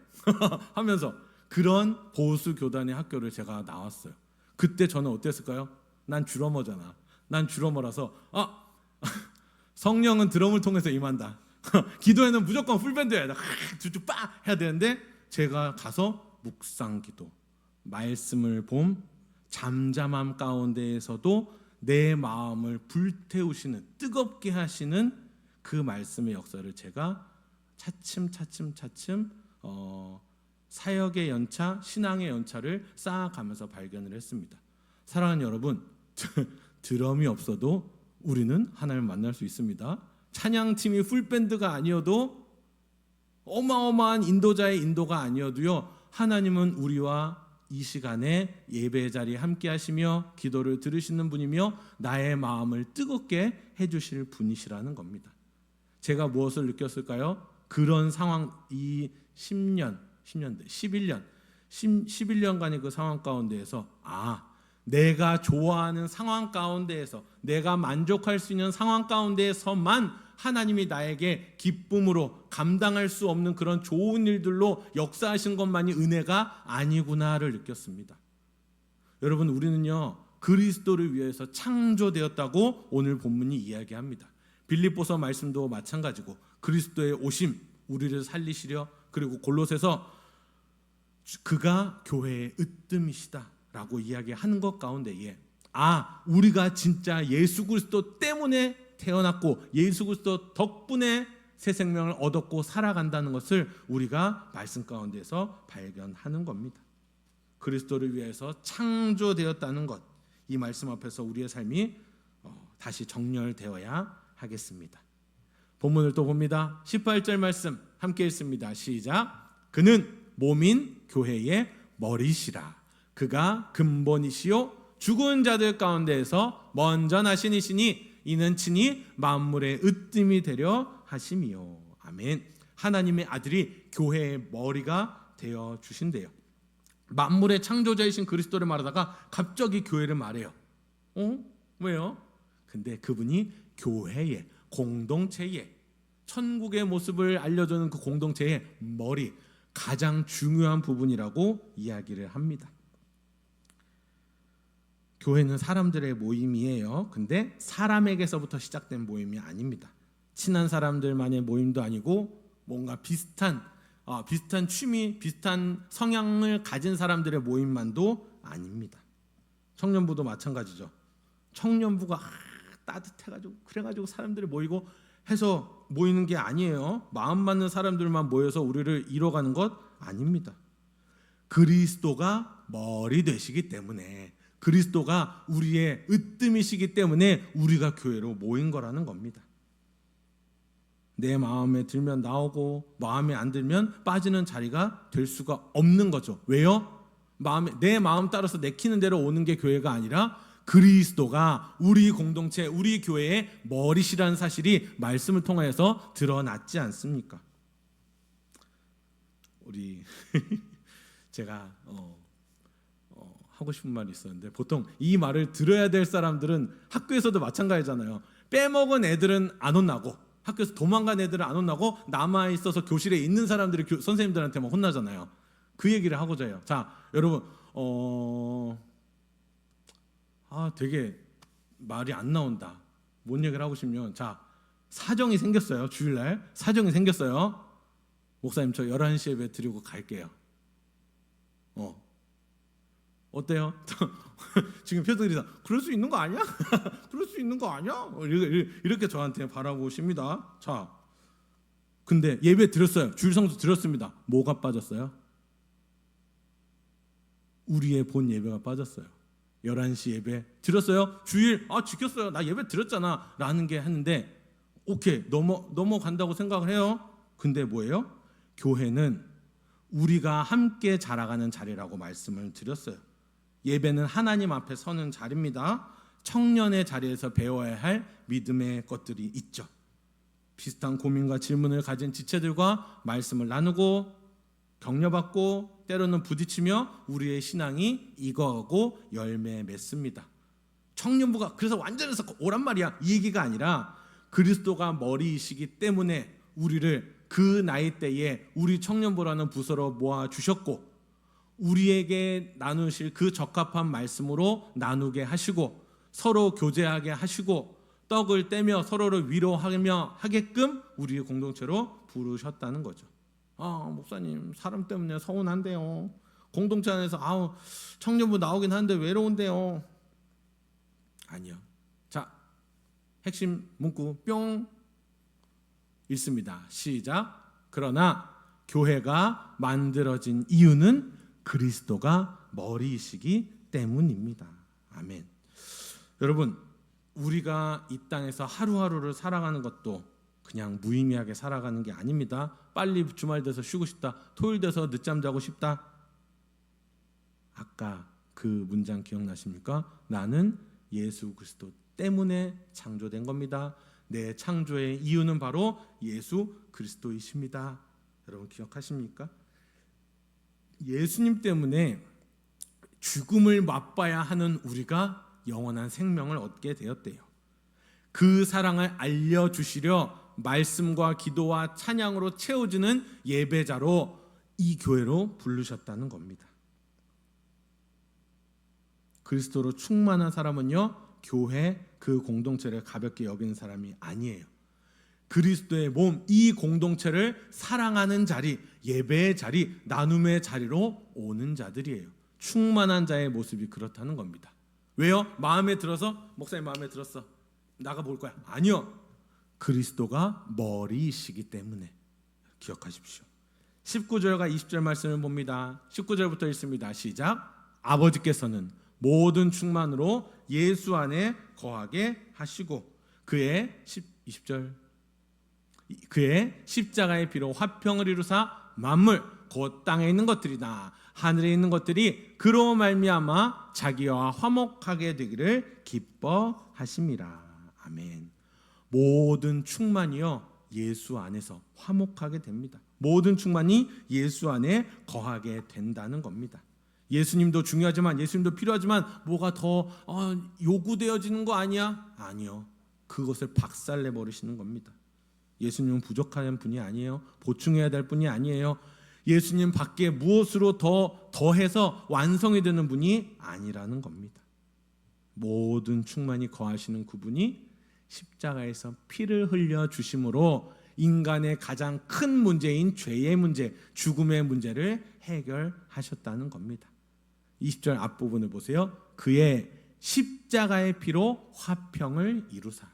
하면서 그런 보수 교단의 학교를 제가 나왔어요. 그때 저는 어땠을까요? 난 드러머잖아. 난 드러머라서 성령은 드럼을 통해서 임한다. 기도에는 무조건 풀밴드 해야 돼. 쭉 빠 해야 되는데 제가 가서 묵상기도, 말씀을 잠잠함 가운데에서도 내 마음을 불태우시는 뜨겁게 하시는 그 말씀의 역사를 제가 차츰 사역의 연차, 신앙의 연차를 쌓아가면서 발견을 했습니다. 사랑하는 여러분, 드럼이 없어도 우리는 하나님을 만날 수 있습니다. 찬양팀이 풀밴드가 아니어도 어마어마한 인도자의 인도가 아니어도요, 하나님은 우리와 이 시간에 예배 자리에 함께 하시며 기도를 들으시는 분이며 나의 마음을 뜨겁게 해주실 분이시라는 겁니다. 제가 무엇을 느꼈을까요? 그런 상황, 이 11년간의 그 상황 가운데에서 내가 좋아하는 상황 가운데에서 내가 만족할 수 있는 상황 가운데에서만 하나님이 나에게 기쁨으로 감당할 수 없는 그런 좋은 일들로 역사하신 것만이 은혜가 아니구나를 느꼈습니다. 여러분, 우리는요 그리스도를 위해서 창조되었다고 오늘 본문이 이야기합니다. 빌립보서 말씀도 마찬가지고 그리스도의 오심, 우리를 살리시려, 그리고 골로새서 그가 교회의 으뜸이시다 라고 이야기하는 것 가운데에 우리가 진짜 예수 그리스도 때문에 태어났고 예수 그리스도 덕분에 새 생명을 얻었고 살아간다는 것을 우리가 말씀 가운데서 발견하는 겁니다. 그리스도를 위해서 창조되었다는 것, 이 말씀 앞에서 우리의 삶이 다시 정렬되어야 하겠습니다. 본문을 또 봅니다. 18절 말씀 함께 읽습니다. 시작. 그는 몸인 교회의 머리시라. 그가 근본이시요 죽은 자들 가운데에서 먼저 나신 이시니 이는 친히 만물의 으뜸이 되려 하심이요. 아멘. 하나님의 아들이 교회의 머리가 되어 주신대요. 만물의 창조자이신 그리스도를 말하다가 갑자기 교회를 말해요. 왜요? 근데 그분이 교회의 공동체의 천국의 모습을 알려주는 그 공동체의 머리, 가장 중요한 부분이라고 이야기를 합니다. 교회는 사람들의 모임이에요. 근데 사람에게서부터 시작된 모임이 아닙니다. 친한 사람들만의 모임도 아니고 뭔가 비슷한 취미, 비슷한 성향을 가진 사람들의 모임만도 아닙니다. 청년부도 마찬가지죠. 청년부가 따뜻해가지고 그래가지고 사람들이 모이고 해서 모이는 게 아니에요. 마음 맞는 사람들만 모여서 우리를 이뤄가는 것 아닙니다. 그리스도가 머리 되시기 때문에, 그리스도가 우리의 으뜸이시기 때문에 우리가 교회로 모인 거라는 겁니다. 내 마음에 들면 나오고 마음에 안 들면 빠지는 자리가 될 수가 없는 거죠. 왜요? 내 마음 따라서 내키는 대로 오는 게 교회가 아니라 그리스도가 우리 공동체, 우리 교회의 머리시라는 사실이 말씀을 통하여서 드러났지 않습니까? 제가 하고 싶은 말이 있었는데, 보통 이 말을 들어야 될 사람들은 학교에서도 마찬가지잖아요. 빼먹은 애들은 안 혼나고, 학교에서 도망간 애들은 안 혼나고, 남아있어서 교실에 있는 사람들이 선생님들한테만 혼나잖아요. 그 얘기를 하고자 해요. 자, 여러분 되게 말이 안 나온다. 뭔 얘기를 하고 싶으면, 자, 사정이 생겼어요. 주일날 사정이 생겼어요. 목사님, 저 11시 예배 드리고 갈게요. 어때요? 지금 표정들이 다 그럴 수 있는 거 아니야? 그럴 수 있는 거 아니야? 이렇게 저한테 바라보십니다. 자, 근데 예배 드렸어요. 주일 성수 드렸습니다. 뭐가 빠졌어요? 우리의 본 예배가 빠졌어요. 11시 예배 드렸어요. 주일 지켰어요. 나 예배 드렸잖아 라는 게 했는데, 오케이, 넘어간다고 생각을 해요. 근데 뭐예요? 교회는 우리가 함께 자라가는 자리라고 말씀을 드렸어요. 예배는 하나님 앞에 서는 자리입니다. 청년의 자리에서 배워야 할 믿음의 것들이 있죠. 비슷한 고민과 질문을 가진 지체들과 말씀을 나누고 격려받고 때로는 부딪히며 우리의 신앙이 익어가고 열매 맺습니다. 청년부가 그래서 완전해서 오란 말이야, 이 얘기가 아니라 그리스도가 머리이시기 때문에 우리를 그 나이 때에 우리 청년부라는 부서로 모아주셨고, 우리에게 나누실 그 적합한 말씀으로 나누게 하시고 서로 교제하게 하시고 떡을 떼며 서로를 위로하며 하게끔 우리의 공동체로 부르셨다는 거죠. 목사님, 사람 때문에 서운한데요. 공동체 안에서 청년부 나오긴 하는데 외로운데요. 아니요. 자, 핵심 문구 뿅 읽습니다. 시작. 그러나 교회가 만들어진 이유는 그리스도가 머리이시기 때문입니다. 아멘. 여러분, 우리가 이 땅에서 하루하루를 살아가는 것도 그냥 무의미하게 살아가는 게 아닙니다. 빨리 주말 돼서 쉬고 싶다, 토요일 돼서 늦잠 자고 싶다. 아까 그 문장 기억나십니까? 나는 예수 그리스도 때문에 창조된 겁니다. 내 창조의 이유는 바로 예수 그리스도이십니다. 여러분 기억하십니까? 예수님 때문에 죽음을 맛봐야 하는 우리가 영원한 생명을 얻게 되었대요. 그 사랑을 알려주시려 말씀과 기도와 찬양으로 채워주는 예배자로 이 교회로 부르셨다는 겁니다. 그리스도로 충만한 사람은요, 교회 그 공동체를 가볍게 여기는 사람이 아니에요. 그리스도의 몸, 이 공동체를 사랑하는 자리, 예배의 자리, 나눔의 자리로 오는 자들이에요. 충만한 자의 모습이 그렇다는 겁니다. 왜요? 마음에 들어서? 목사님 마음에 들었어, 나가볼 거야. 아니요. 그리스도가 머리이시기 때문에. 기억하십시오. 19절과 20절 말씀을 봅니다. 19절부터 읽습니다. 시작. 아버지께서는 모든 충만으로 예수 안에 거하게 하시고 그의 20절 그의 십자가의 피로 화평을 이루사 만물 곧 땅에 있는 것들이나 하늘에 있는 것들이 그로 말미암아 자기와 화목하게 되기를 기뻐하심이라. 아멘. 모든 충만이요 예수 안에서 화목하게 됩니다. 모든 충만이 예수 안에 거하게 된다는 겁니다. 예수님도 중요하지만, 예수님도 필요하지만 뭐가 더 요구되어지는 거 아니야? 아니요. 그것을 박살내 버리시는 겁니다. 예수님은 부족한 분이 아니에요. 보충해야 될 분이 아니에요. 예수님 밖에 무엇으로 더해서 완성이 되는 분이 아니라는 겁니다. 모든 충만이 거하시는 그분이 십자가에서 피를 흘려 주심으로 인간의 가장 큰 문제인 죄의 문제, 죽음의 문제를 해결하셨다는 겁니다. 20절 앞부분을 보세요. 그의 십자가의 피로 화평을 이루사.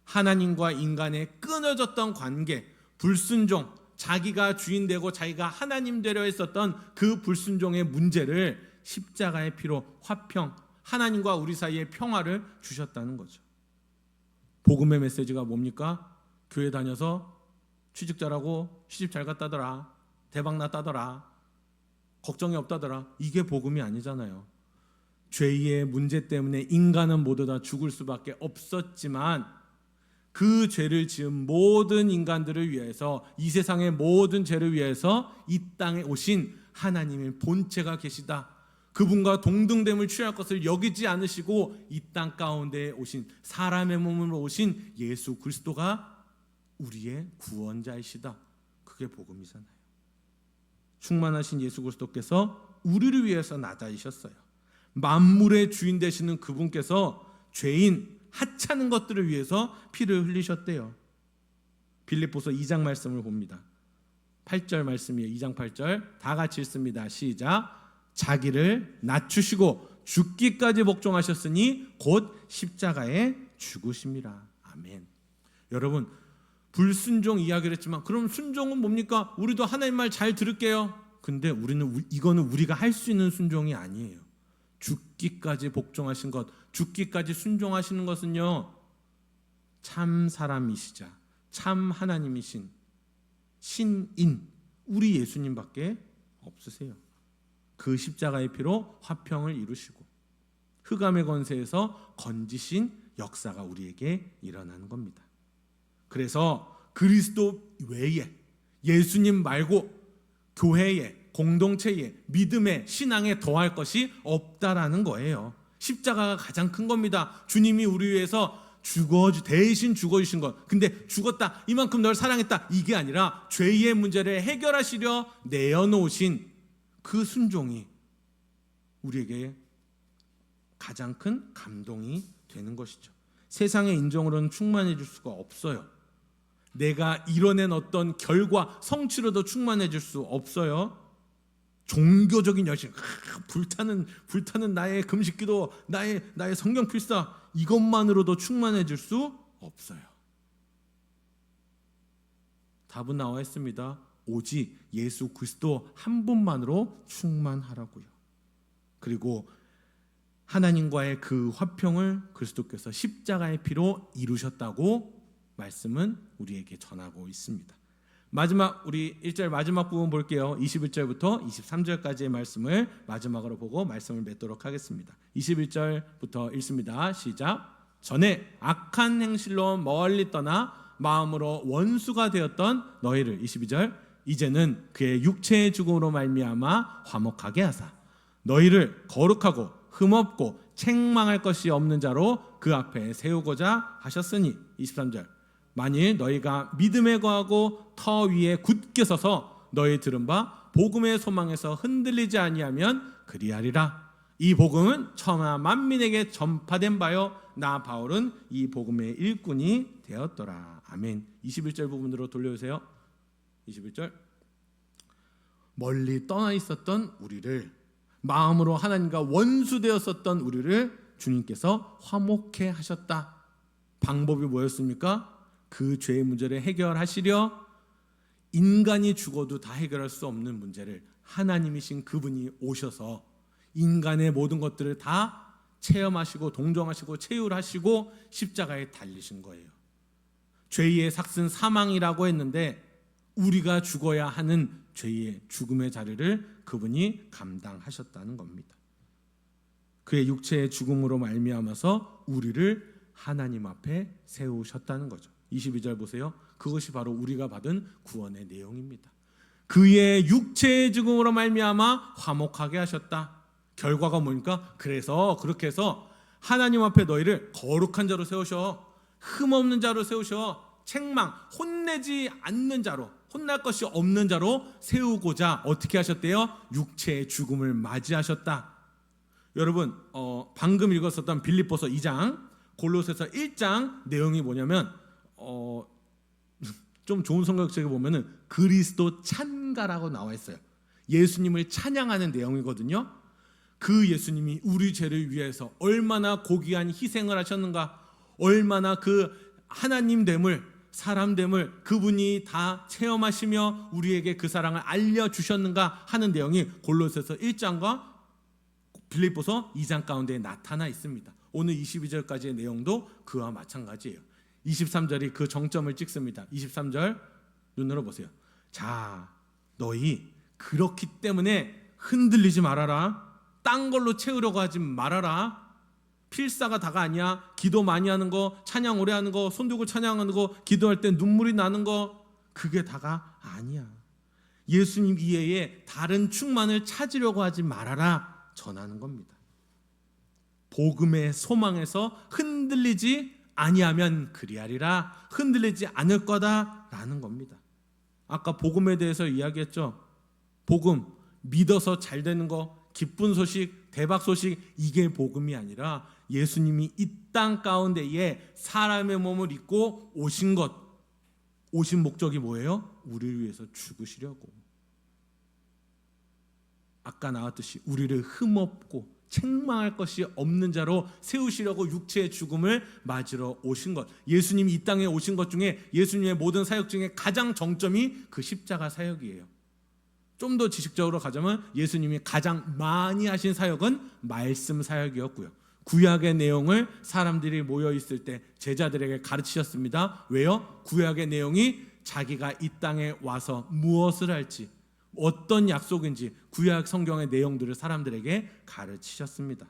하나님과 인간의 끊어졌던 관계, 불순종, 자기가 주인 되고 자기가 하나님 되려 했었던 그 불순종의 문제를 십자가의 피로 화평, 하나님과 우리 사이의 평화를 주셨다는 거죠. 복음의 메시지가 뭡니까? 교회 다녀서 취직 잘하고 시집 잘 갔다더라, 대박 났다더라, 걱정이 없다더라. 이게 복음이 아니잖아요. 죄의 문제 때문에 인간은 모두 다 죽을 수밖에 없었지만 그 죄를 지은 모든 인간들을 위해서, 이 세상의 모든 죄를 위해서 이 땅에 오신 하나님의 본체가 계시다. 그분과 동등됨을 취할 것을 여기지 않으시고 이 땅 가운데에 오신, 사람의 몸으로 오신 예수 그리스도가 우리의 구원자이시다. 그게 복음이잖아요. 충만하신 예수 그리스도께서 우리를 위해서 나다이셨어요. 만물의 주인 되시는 그분께서 죄인 하찮은 것들을 위해서 피를 흘리셨대요. 빌립보서 2장 말씀을 봅니다. 8절 말씀이에요. 2장 8절 다 같이 읽습니다. 시작. 자기를 낮추시고 죽기까지 복종하셨으니 곧 십자가에 죽으심이라. 아멘. 여러분, 불순종 이야기를 했지만 그럼 순종은 뭡니까? 우리도 하나님 말 잘 들을게요. 근데 이거는 우리가 할 수 있는 순종이 아니에요. 죽기까지 복종하신 것, 죽기까지 순종하시는 것은요, 참 사람이시자 참 하나님이신 신인 우리 예수님밖에 없으세요. 그 십자가의 피로 화평을 이루시고 흑암의 권세에서 건지신 역사가 우리에게 일어나는 겁니다. 그래서 그리스도 외에, 예수님 말고 교회에, 공동체에, 믿음에, 신앙에 더할 것이 없다라는 거예요. 십자가가 가장 큰 겁니다. 주님이 우리 위해서 대신 죽어주신 것. 근데 죽었다, 이만큼 널 사랑했다, 이게 아니라 죄의 문제를 해결하시려 내어놓으신 그 순종이 우리에게 가장 큰 감동이 되는 것이죠. 세상의 인정으로는 충만해질 수가 없어요. 내가 이뤄낸 어떤 결과, 성취로도 충만해질 수 없어요. 종교적인 열심, 불타는 나의 금식기도, 나의 성경 필사, 이것만으로도 충만해질 수 없어요. 답은 나와 있습니다. 오직 예수 그리스도 한 분만으로 충만하라고요. 그리고 하나님과의 그 화평을 그리스도께서 십자가의 피로 이루셨다고 말씀은 우리에게 전하고 있습니다. 마지막, 우리 1절 마지막 부분 볼게요. 21절부터 23절까지의 말씀을 마지막으로 보고 말씀을 맺도록 하겠습니다. 21절부터 읽습니다. 시작. 전에 악한 행실로 멀리 떠나 마음으로 원수가 되었던 너희를, 22절, 이제는 그의 육체의 죽음으로 말미암아 화목하게 하사 너희를 거룩하고 흠없고 책망할 것이 없는 자로 그 앞에 세우고자 하셨으니, 23절, 만일 너희가 믿음에 거하고 터 위에 굳게 서서 너희 들은 바 복음의 소망에서 흔들리지 아니하면 그리하리라. 이 복음은 천하 만민에게 전파된 바요 나 바울은 이 복음의 일꾼이 되었더라. 아멘. 21절 부분으로 돌려주세요. 21절, 멀리 떠나 있었던 우리를, 마음으로 하나님과 원수되었었던 우리를 주님께서 화목해 하셨다. 방법이 뭐였습니까? 그 죄의 문제를 해결하시려 인간이 죽어도 다 해결할 수 없는 문제를 하나님이신 그분이 오셔서 인간의 모든 것들을 다 체험하시고 동정하시고 체휼하시고 십자가에 달리신 거예요. 죄의 삭슨 사망이라고 했는데 우리가 죽어야 하는 죄의 죽음의 자리를 그분이 감당하셨다는 겁니다. 그의 육체의 죽음으로 말미암아서 우리를 하나님 앞에 세우셨다는 거죠. 22절 보세요. 그것이 바로 우리가 받은 구원의 내용입니다. 그의 육체의 죽음으로 말미암아 화목하게 하셨다. 결과가 뭡니까? 그래서 그렇게 해서 하나님 앞에 너희를 거룩한 자로 세우셔. 흠없는 자로 세우셔. 책망, 혼내지 않는 자로, 혼날 것이 없는 자로 세우고자 어떻게 하셨대요? 육체의 죽음을 맞이하셨다. 여러분, 방금 읽었었던 빌립보서 2장, 골로새서 1장 내용이 뭐냐면 좀 좋은 성경책에 보면은 그리스도 찬가라고 나와 있어요. 예수님을 찬양하는 내용이거든요. 그 예수님이 우리 죄를 위해서 얼마나 고귀한 희생을 하셨는가, 얼마나 그 하나님됨을, 사람됨을 그분이 다 체험하시며 우리에게 그 사랑을 알려주셨는가 하는 내용이 골로새서 1장과 빌립보서 2장 가운데 나타나 있습니다. 오늘 22절까지의 내용도 그와 마찬가지예요. 23절이 그 정점을 찍습니다. 23절 눈으로 보세요. 자, 너희 그렇기 때문에 흔들리지 말아라. 딴 걸로 채우려고 하지 말아라. 필사가 다가 아니야. 기도 많이 하는 거, 찬양 오래 하는 거, 손 들고 찬양하는 거, 기도할 때 눈물이 나는 거, 그게 다가 아니야. 예수님 이외에 다른 충만을 찾으려고 하지 말아라 전하는 겁니다. 복음의 소망에서 흔들리지 아니하면 그리하리라. 흔들리지 않을 거다라는 겁니다. 아까 복음에 대해서 이야기했죠. 복음, 믿어서 잘 되는 거, 기쁜 소식, 대박 소식, 이게 복음이 아니라 예수님이 이 땅 가운데에 사람의 몸을 입고 오신 것, 오신 목적이 뭐예요? 우리를 위해서 죽으시려고. 아까 나왔듯이 우리를 흠없고 책망할 것이 없는 자로 세우시려고 육체의 죽음을 맞으러 오신 것. 예수님이 이 땅에 오신 것 중에, 예수님의 모든 사역 중에 가장 정점이 그 십자가 사역이에요. 좀 더 지식적으로 가자면 예수님이 가장 많이 하신 사역은 말씀 사역이었고요. 구약의 내용을 사람들이 모여 있을 때 제자들에게 가르치셨습니다. 왜요? 구약의 내용이 자기가 이 땅에 와서 무엇을 할지, 어떤 약속인지 구약 성경의 내용들을 사람들에게 가르치셨습니다.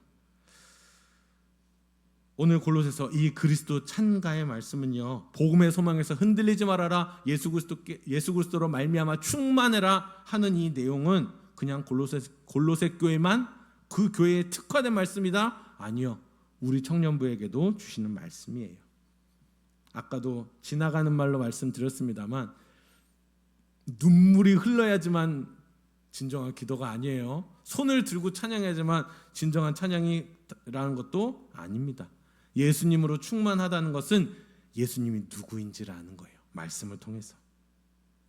오늘 골로새서 이 그리스도 찬가의 말씀은요, 복음의 소망에서 흔들리지 말아라, 예수 그리스도로 말미암아 충만해라 하는 이 내용은 그냥 골로새 교회만, 그 교회에 특화된 말씀이다? 아니요, 우리 청년부에게도 주시는 말씀이에요. 아까도 지나가는 말로 말씀드렸습니다만 눈물이 흘러야지만 진정한 기도가 아니에요. 손을 들고 찬양해야지만 진정한 찬양이라는 것도 아닙니다. 예수님으로 충만하다는 것은 예수님이 누구인지를 아는 거예요. 말씀을 통해서.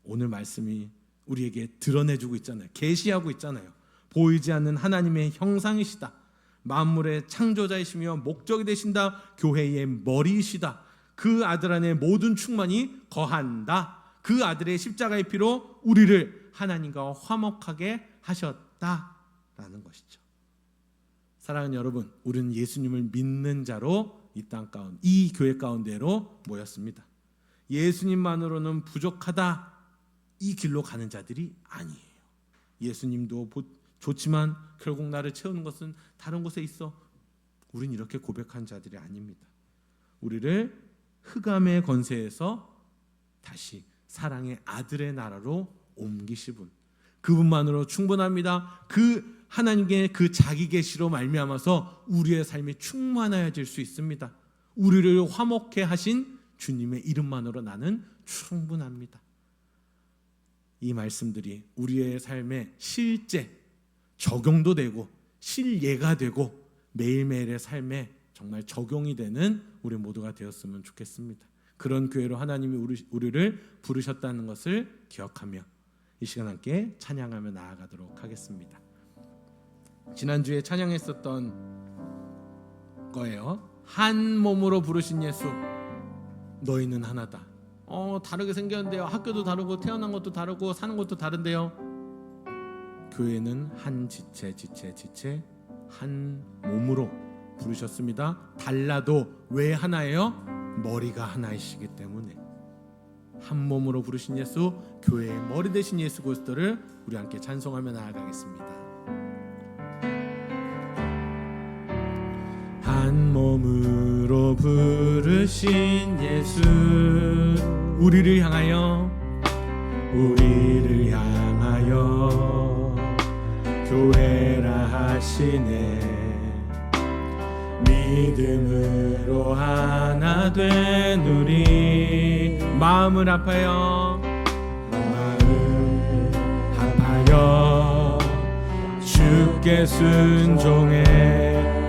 오늘 말씀이 우리에게 드러내주고 있잖아요. 계시하고 있잖아요. 보이지 않는 하나님의 형상이시다. 만물의 창조자이시며 목적이 되신다. 교회의 머리이시다. 그 아들 안에 모든 충만이 거한다. 그 아들의 십자가의 피로 우리를 하나님과 화목하게 하셨다라는 것이죠. 사랑하는 여러분, 우리는 예수님을 믿는 자로 이 땅 가운데, 이 교회 가운데로 모였습니다. 예수님만으로는 부족하다, 이 길로 가는 자들이 아니에요. 예수님도 좋지만 결국 나를 채우는 것은 다른 곳에 있어. 우린 이렇게 고백한 자들이 아닙니다. 우리를 흑암의 권세에서 다시 사랑의 아들의 나라로 옮기실 분, 그분만으로 충분합니다. 그 하나님의 그 자기 계시로 말미암아서 우리의 삶이 충만해질 수 있습니다. 우리를 화목해 하신 주님의 이름만으로 나는 충분합니다. 이 말씀들이 우리의 삶에 실제 적용도 되고 실예가 되고 매일매일의 삶에 정말 적용이 되는 우리 모두가 되었으면 좋겠습니다. 그런 교회로 하나님이 우리를 부르셨다는 것을 기억하며 이 시간 함께 찬양하며 나아가도록 하겠습니다. 지난주에 찬양했었던 거예요. 한 몸으로 부르신 예수, 너희는 하나다. 다르게 생겼는데요. 학교도 다르고 태어난 것도 다르고 사는 것도 다른데요. 교회는 한 지체 한 몸으로 부르셨습니다. 달라도 왜 하나예요? 머리가 하나이시기 때문에. 한 몸으로 부르신 예수, 교회의 머리 되신 예수 그리스도를 우리 함께 찬송하며 나아가겠습니다. 한 몸으로 부르신 예수, 우리를 향하여 교회라 하시네. 믿음으로 하나 된 우리, 마음 아파요 주께 순종해.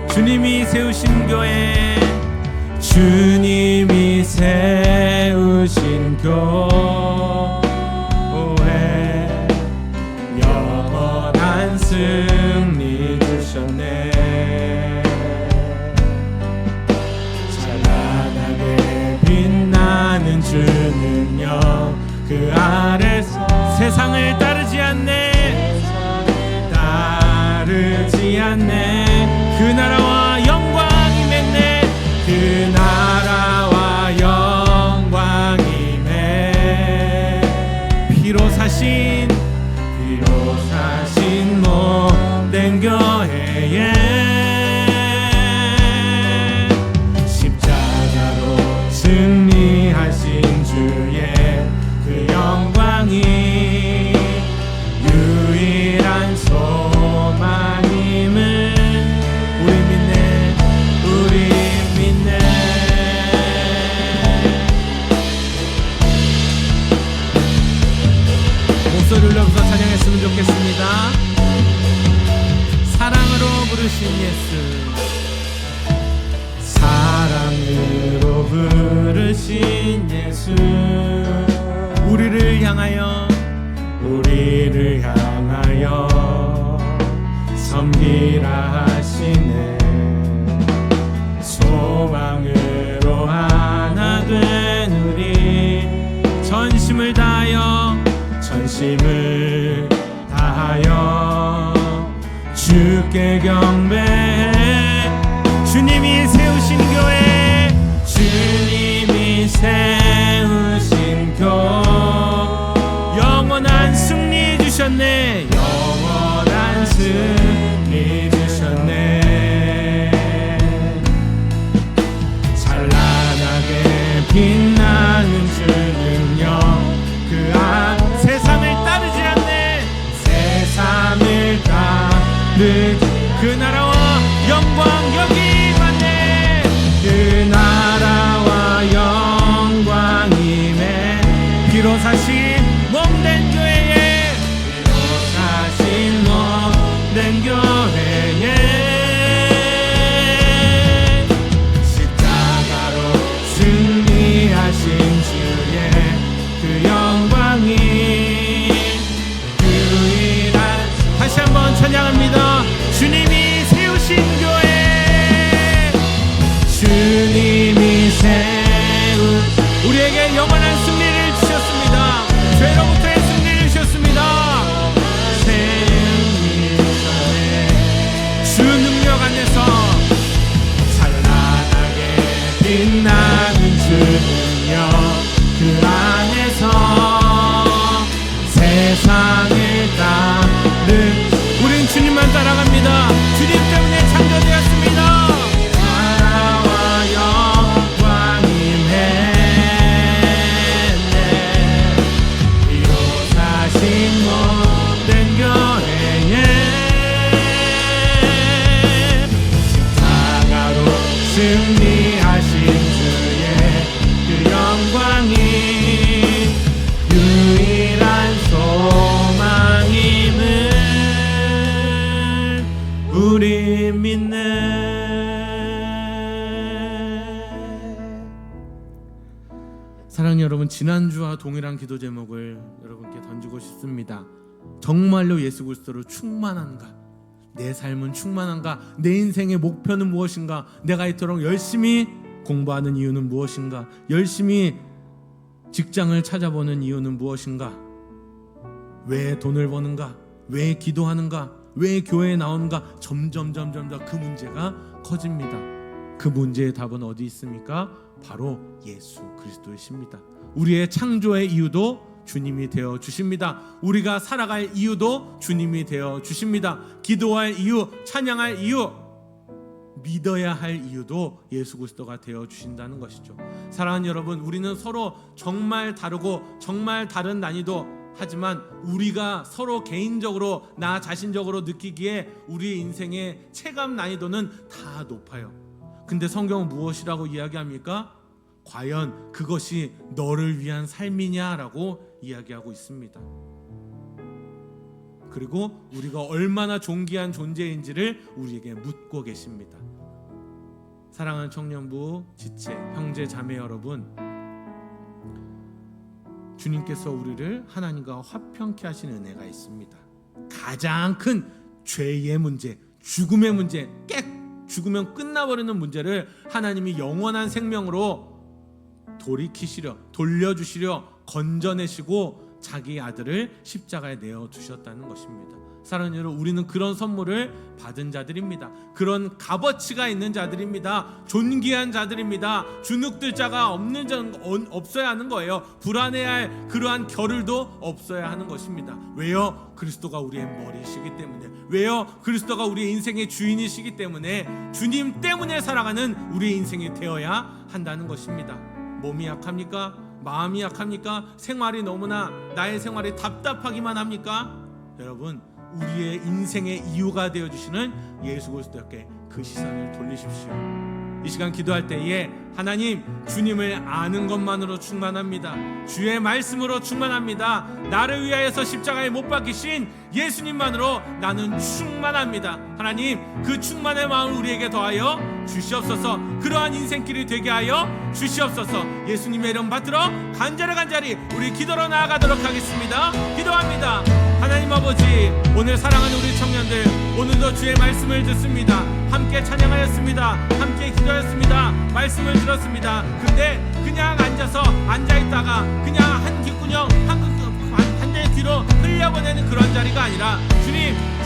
주님이 세우신 교회, 주님이 세우신 교회, 영원한 승리 주셨네. 찬란하게 빛나는 주 능력, 그 아래서 세상을 따르지 않네. 그 나라와 영광이 맺네. 그 나라와 영광이 맺. 피로 사신 못된 교회에 십자가로 승리하신 주의 그 영광이 유일한 소망임을 우리 믿네. 목소리 올려서 찬양했으면 좋겠습니다. 사랑으로 부르신 예수, 사랑으로 부르신 예수, 우리를 향하여 섬기라 하시네. 소망으로 하나 된 우리, 전심을 다하여 주께 경배해. 주님이 세우신 교회, 주님이 세우신 교회, 영원한 승리 주셨네. 영원한 승리 주셨네. 찬란하게 빛나는 주 능력, 그 세상을 따르지 않네. 세상을 따르지, 그 나라와 영광 여기 받네. 그 나라와 영광임에 비로 사신 몸된 교회에, 비로 사신 몸된 교회에 십자가로 승리하신 주의 그 영광이 유일한. 다시 한번 찬양합니다. 주님이 세우신 교회, 주님이 우리에게 영원한 승리를 주셨습니다. 죄로부터의 승리를 주셨습니다. 주 능력 안에서 찬란하게 빛나는 주 능력, 그 안에서 세상을 따르, 우린 주님만 따라갑니다. 주님 때문에 창조되었습니다. 나라와 영광이 맺네. 비로 사신 못된 교회에 십자가로 승리하신 주의 그 영광이 유일한 소망임을 우리 믿네. 사랑하는 여러분, 지난주와 동일한 기도 제목을 여러분께 던지고 싶습니다. 정말로 예수 그리스도로 충만한가? 내 삶은 충만한가? 내 인생의 목표는 무엇인가? 내가 이토록 열심히 공부하는 이유는 무엇인가? 열심히 직장을 찾아보는 이유는 무엇인가? 왜 돈을 버는가? 왜 기도하는가? 왜 교회에 나오는가? 점점 그 문제가 커집니다. 그 문제의 답은 어디 있습니까? 바로 예수 그리스도이십니다. 우리의 창조의 이유도 주님이 되어 주십니다. 우리가 살아갈 이유도 주님이 되어 주십니다. 기도할 이유, 찬양할 이유, 믿어야 할 이유도 예수 그리스도가 되어 주신다는 것이죠. 사랑하는 여러분, 우리는 서로 정말 다르고 정말 다른 난이도, 하지만 우리가 서로 개인적으로 나 자신적으로 느끼기에 우리의 인생의 체감 난이도는 다 높아요. 근데 성경은 무엇이라고 이야기합니까? 과연 그것이 너를 위한 삶이냐라고 이야기하고 있습니다. 그리고 우리가 얼마나 존귀한 존재인지를 우리에게 묻고 계십니다. 사랑하는 청년부, 지체, 형제, 자매 여러분, 주님께서 우리를 하나님과 화평케 하시는 은혜가 있습니다. 가장 큰 죄의 문제, 죽음의 문제, 죽으면 끝나버리는 문제를 하나님이 영원한 생명으로 돌이키시려, 돌려주시려 건져내시고 자기 아들을 십자가에 내어두셨다는 것입니다. 사랑하는 여러분, 우리는 그런 선물을 받은 자들입니다. 그런 값어치가 있는 자들입니다. 존귀한 자들입니다. 주눅들 자가 없어야 하는 거예요. 불안해할 그러한 겨를도 없어야 하는 것입니다. 왜요? 그리스도가 우리의 머리이시기 때문에. 왜요? 그리스도가 우리의 인생의 주인이시기 때문에. 주님 때문에 살아가는 우리의 인생이 되어야 한다는 것입니다. 몸이 약합니까? 마음이 약합니까? 생활이 너무나 나의 생활이 답답하기만 합니까? 여러분, 우리의 인생의 이유가 되어주시는 예수 그리스도께 그 시선을 돌리십시오. 이 시간 기도할 때에 하나님, 주님을 아는 것만으로 충만합니다. 주의 말씀으로 충만합니다. 나를 위하여서 십자가에 못 박히신 예수님만으로 나는 충만합니다. 하나님, 그 충만의 마음을 우리에게 더하여 주시옵소서. 그러한 인생길이 되게 하여 주시옵소서. 예수님의 이름 받들어 간절히 우리 기도로 나아가도록 하겠습니다. 기도합니다. 하나님 아버지, 오늘 사랑하는 우리 청년들, 오늘도 주의 말씀을 듣습니다. 함께 찬양하였습니다. 함께 기도했습니다. 말씀을 들었습니다. 근데 그냥 앉아있다가 그냥 한 귓구녕 한 대 뒤로 흘려보내는 그런 자리가 아니라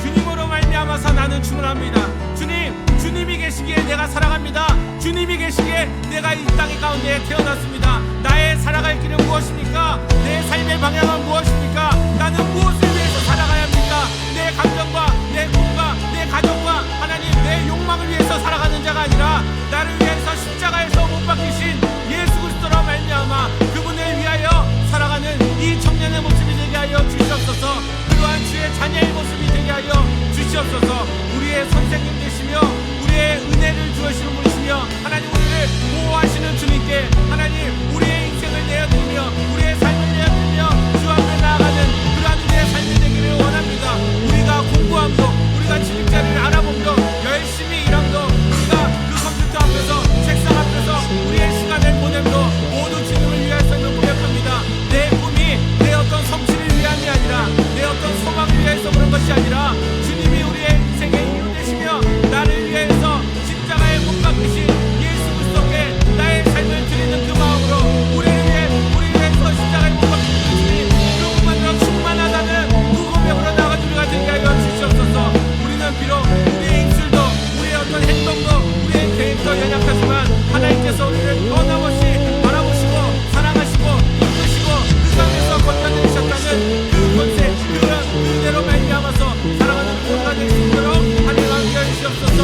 주님으로 말미암아서 나는 충분합니다. 주님이 계시기에 내가 살아갑니다. 주님이 계시기에 내가 이 땅의 가운데 태어났습니다. 나의 살아갈 길은 무엇입니까? 내 삶의 방향은 무엇입니까? 나는 무엇을 위해서 살아가야 합니까? 내 감정과 내 꿈과 내 가정과 하나님, 내 욕망을 위해서 살아가는 자가 아니라 나를 위해서 십자가에서 못 박히신 예수 그리스도로 말미암아 그분을 위하여 살아가는 이 청년의 모습이 되게 하여 주시옵소서. 그러한 주의 자녀의 모습이 되게 하여 주시옵소서. 우리의 선생님 되시며 우리의 은혜를 주시는 분이시며 하나님, 우리를 보호하시는 주님께 하나님, 우리의 인생을 내어드리며 우리의 삶을 내어드리며 주 앞에 나아가는 그러한 우리의 삶이 되기를 원합니다. 우리가 공부함도, 우리가 진입자리를 알아봄도, 열심히 일함도, 우리가 그 컴퓨터 앞에서 책상 앞에서 우리의 시간을 보냄도 모두 주님을 위하여서는 고백합니다. 내 꿈이 내 어떤 성취를 위함이 아니라, 내 어떤 소망을 위해서 그런 것이 아니라 주님이 우리의 인생의 이유 되시며 나를 위해서 십자가에 못 박히신 예수 그리스도께 나의 삶을 드리는 그 마음으로 우리를 위해서 십자가에 못 박히신 주님, 그분만으로 충만하다는 그 고백으로 나아가 우리가 되게 하여 주시옵소서. 우리는 비록 우리의 입술도, 우리의 어떤 행동도, 우리의 계획도 연약하지만 하나님께서 우리를 변함없이 바라보시고 사랑하시고 이끄시고 그 가운데서 건져내셨다는 그 권세, 그 은혜로 말미암아서 사랑하는 우리가 될 수 있도록 하나님 함께 해주시옵소서.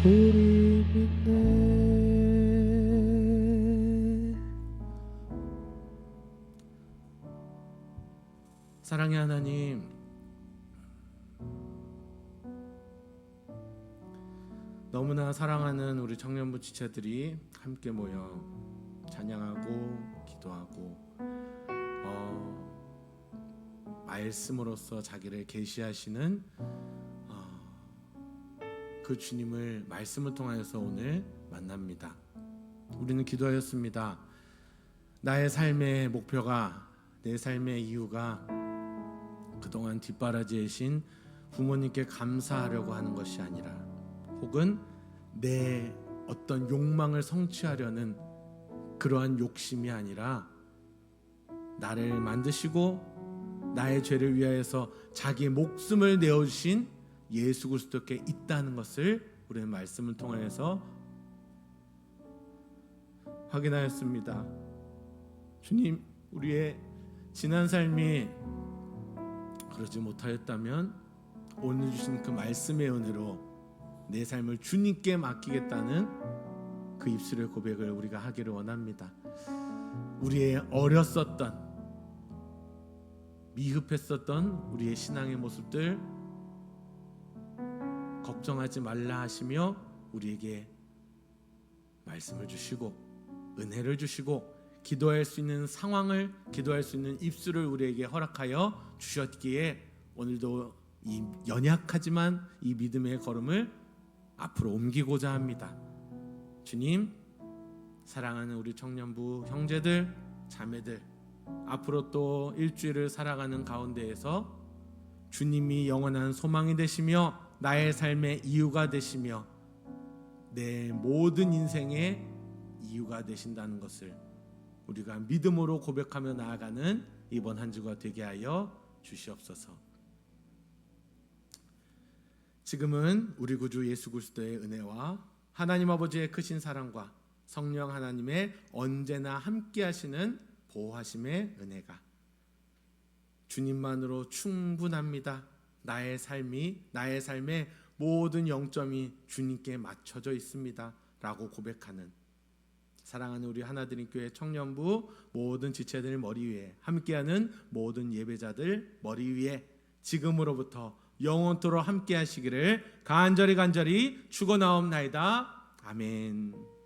우리 믿네. 사랑의 하나님, 너무나 사랑하는 우리 청년부 지체들이 함께 모여 찬양하고 기도하고 말씀으로써 자기를 계시하시는 그 주님을 말씀을 통하여서 오늘 만납니다. 우리는 기도하였습니다. 나의 삶의 목표가, 내 삶의 이유가 그동안 뒷바라지에 신 부모님께 감사하려고 하는 것이 아니라, 혹은 내 어떤 욕망을 성취하려는 그러한 욕심이 아니라, 나를 만드시고 나의 죄를 위하여서 자기 목숨을 내어주신 예수 그리스도께 있다는 것을 우리는 말씀을 통해서 확인하였습니다. 주님, 우리의 지난 삶이 그러지 못하였다면 오늘 주신 그 말씀의 은혜로 내 삶을 주님께 맡기겠다는 그 입술의 고백을 우리가 하기를 원합니다. 우리의 어렸었던, 미흡했었던 우리의 신앙의 모습들 걱정하지 말라 하시며 우리에게 말씀을 주시고 은혜를 주시고 기도할 수 있는 상황을, 기도할 수 있는 입술을 우리에게 허락하여 주셨기에 오늘도 이 연약하지만 이 믿음의 걸음을 앞으로 옮기고자 합니다. 주님, 사랑하는 우리 청년부 형제들, 자매들, 앞으로 또 일주일을 살아가는 가운데에서 주님이 영원한 소망이 되시며 나의 삶의 이유가 되시며 내 모든 인생의 이유가 되신다는 것을 우리가 믿음으로 고백하며 나아가는 이번 한 주가 되게 하여 주시옵소서. 지금은 우리 구주 예수 그리스도의 은혜와 하나님 아버지의 크신 사랑과 성령 하나님의 언제나 함께 하시는 보호하심의 은혜가 주님만으로 충분합니다. 나의 삶의 모든 영점이 주님께 맞춰져 있습니다 라고 고백하는 사랑하는 우리 하나드림 교회 청년부 모든 지체들 머리 위에, 함께하는 모든 예배자들 머리 위에 지금으로부터 영원토록 함께 하시기를 간절히 축원하옵나이다. 아멘.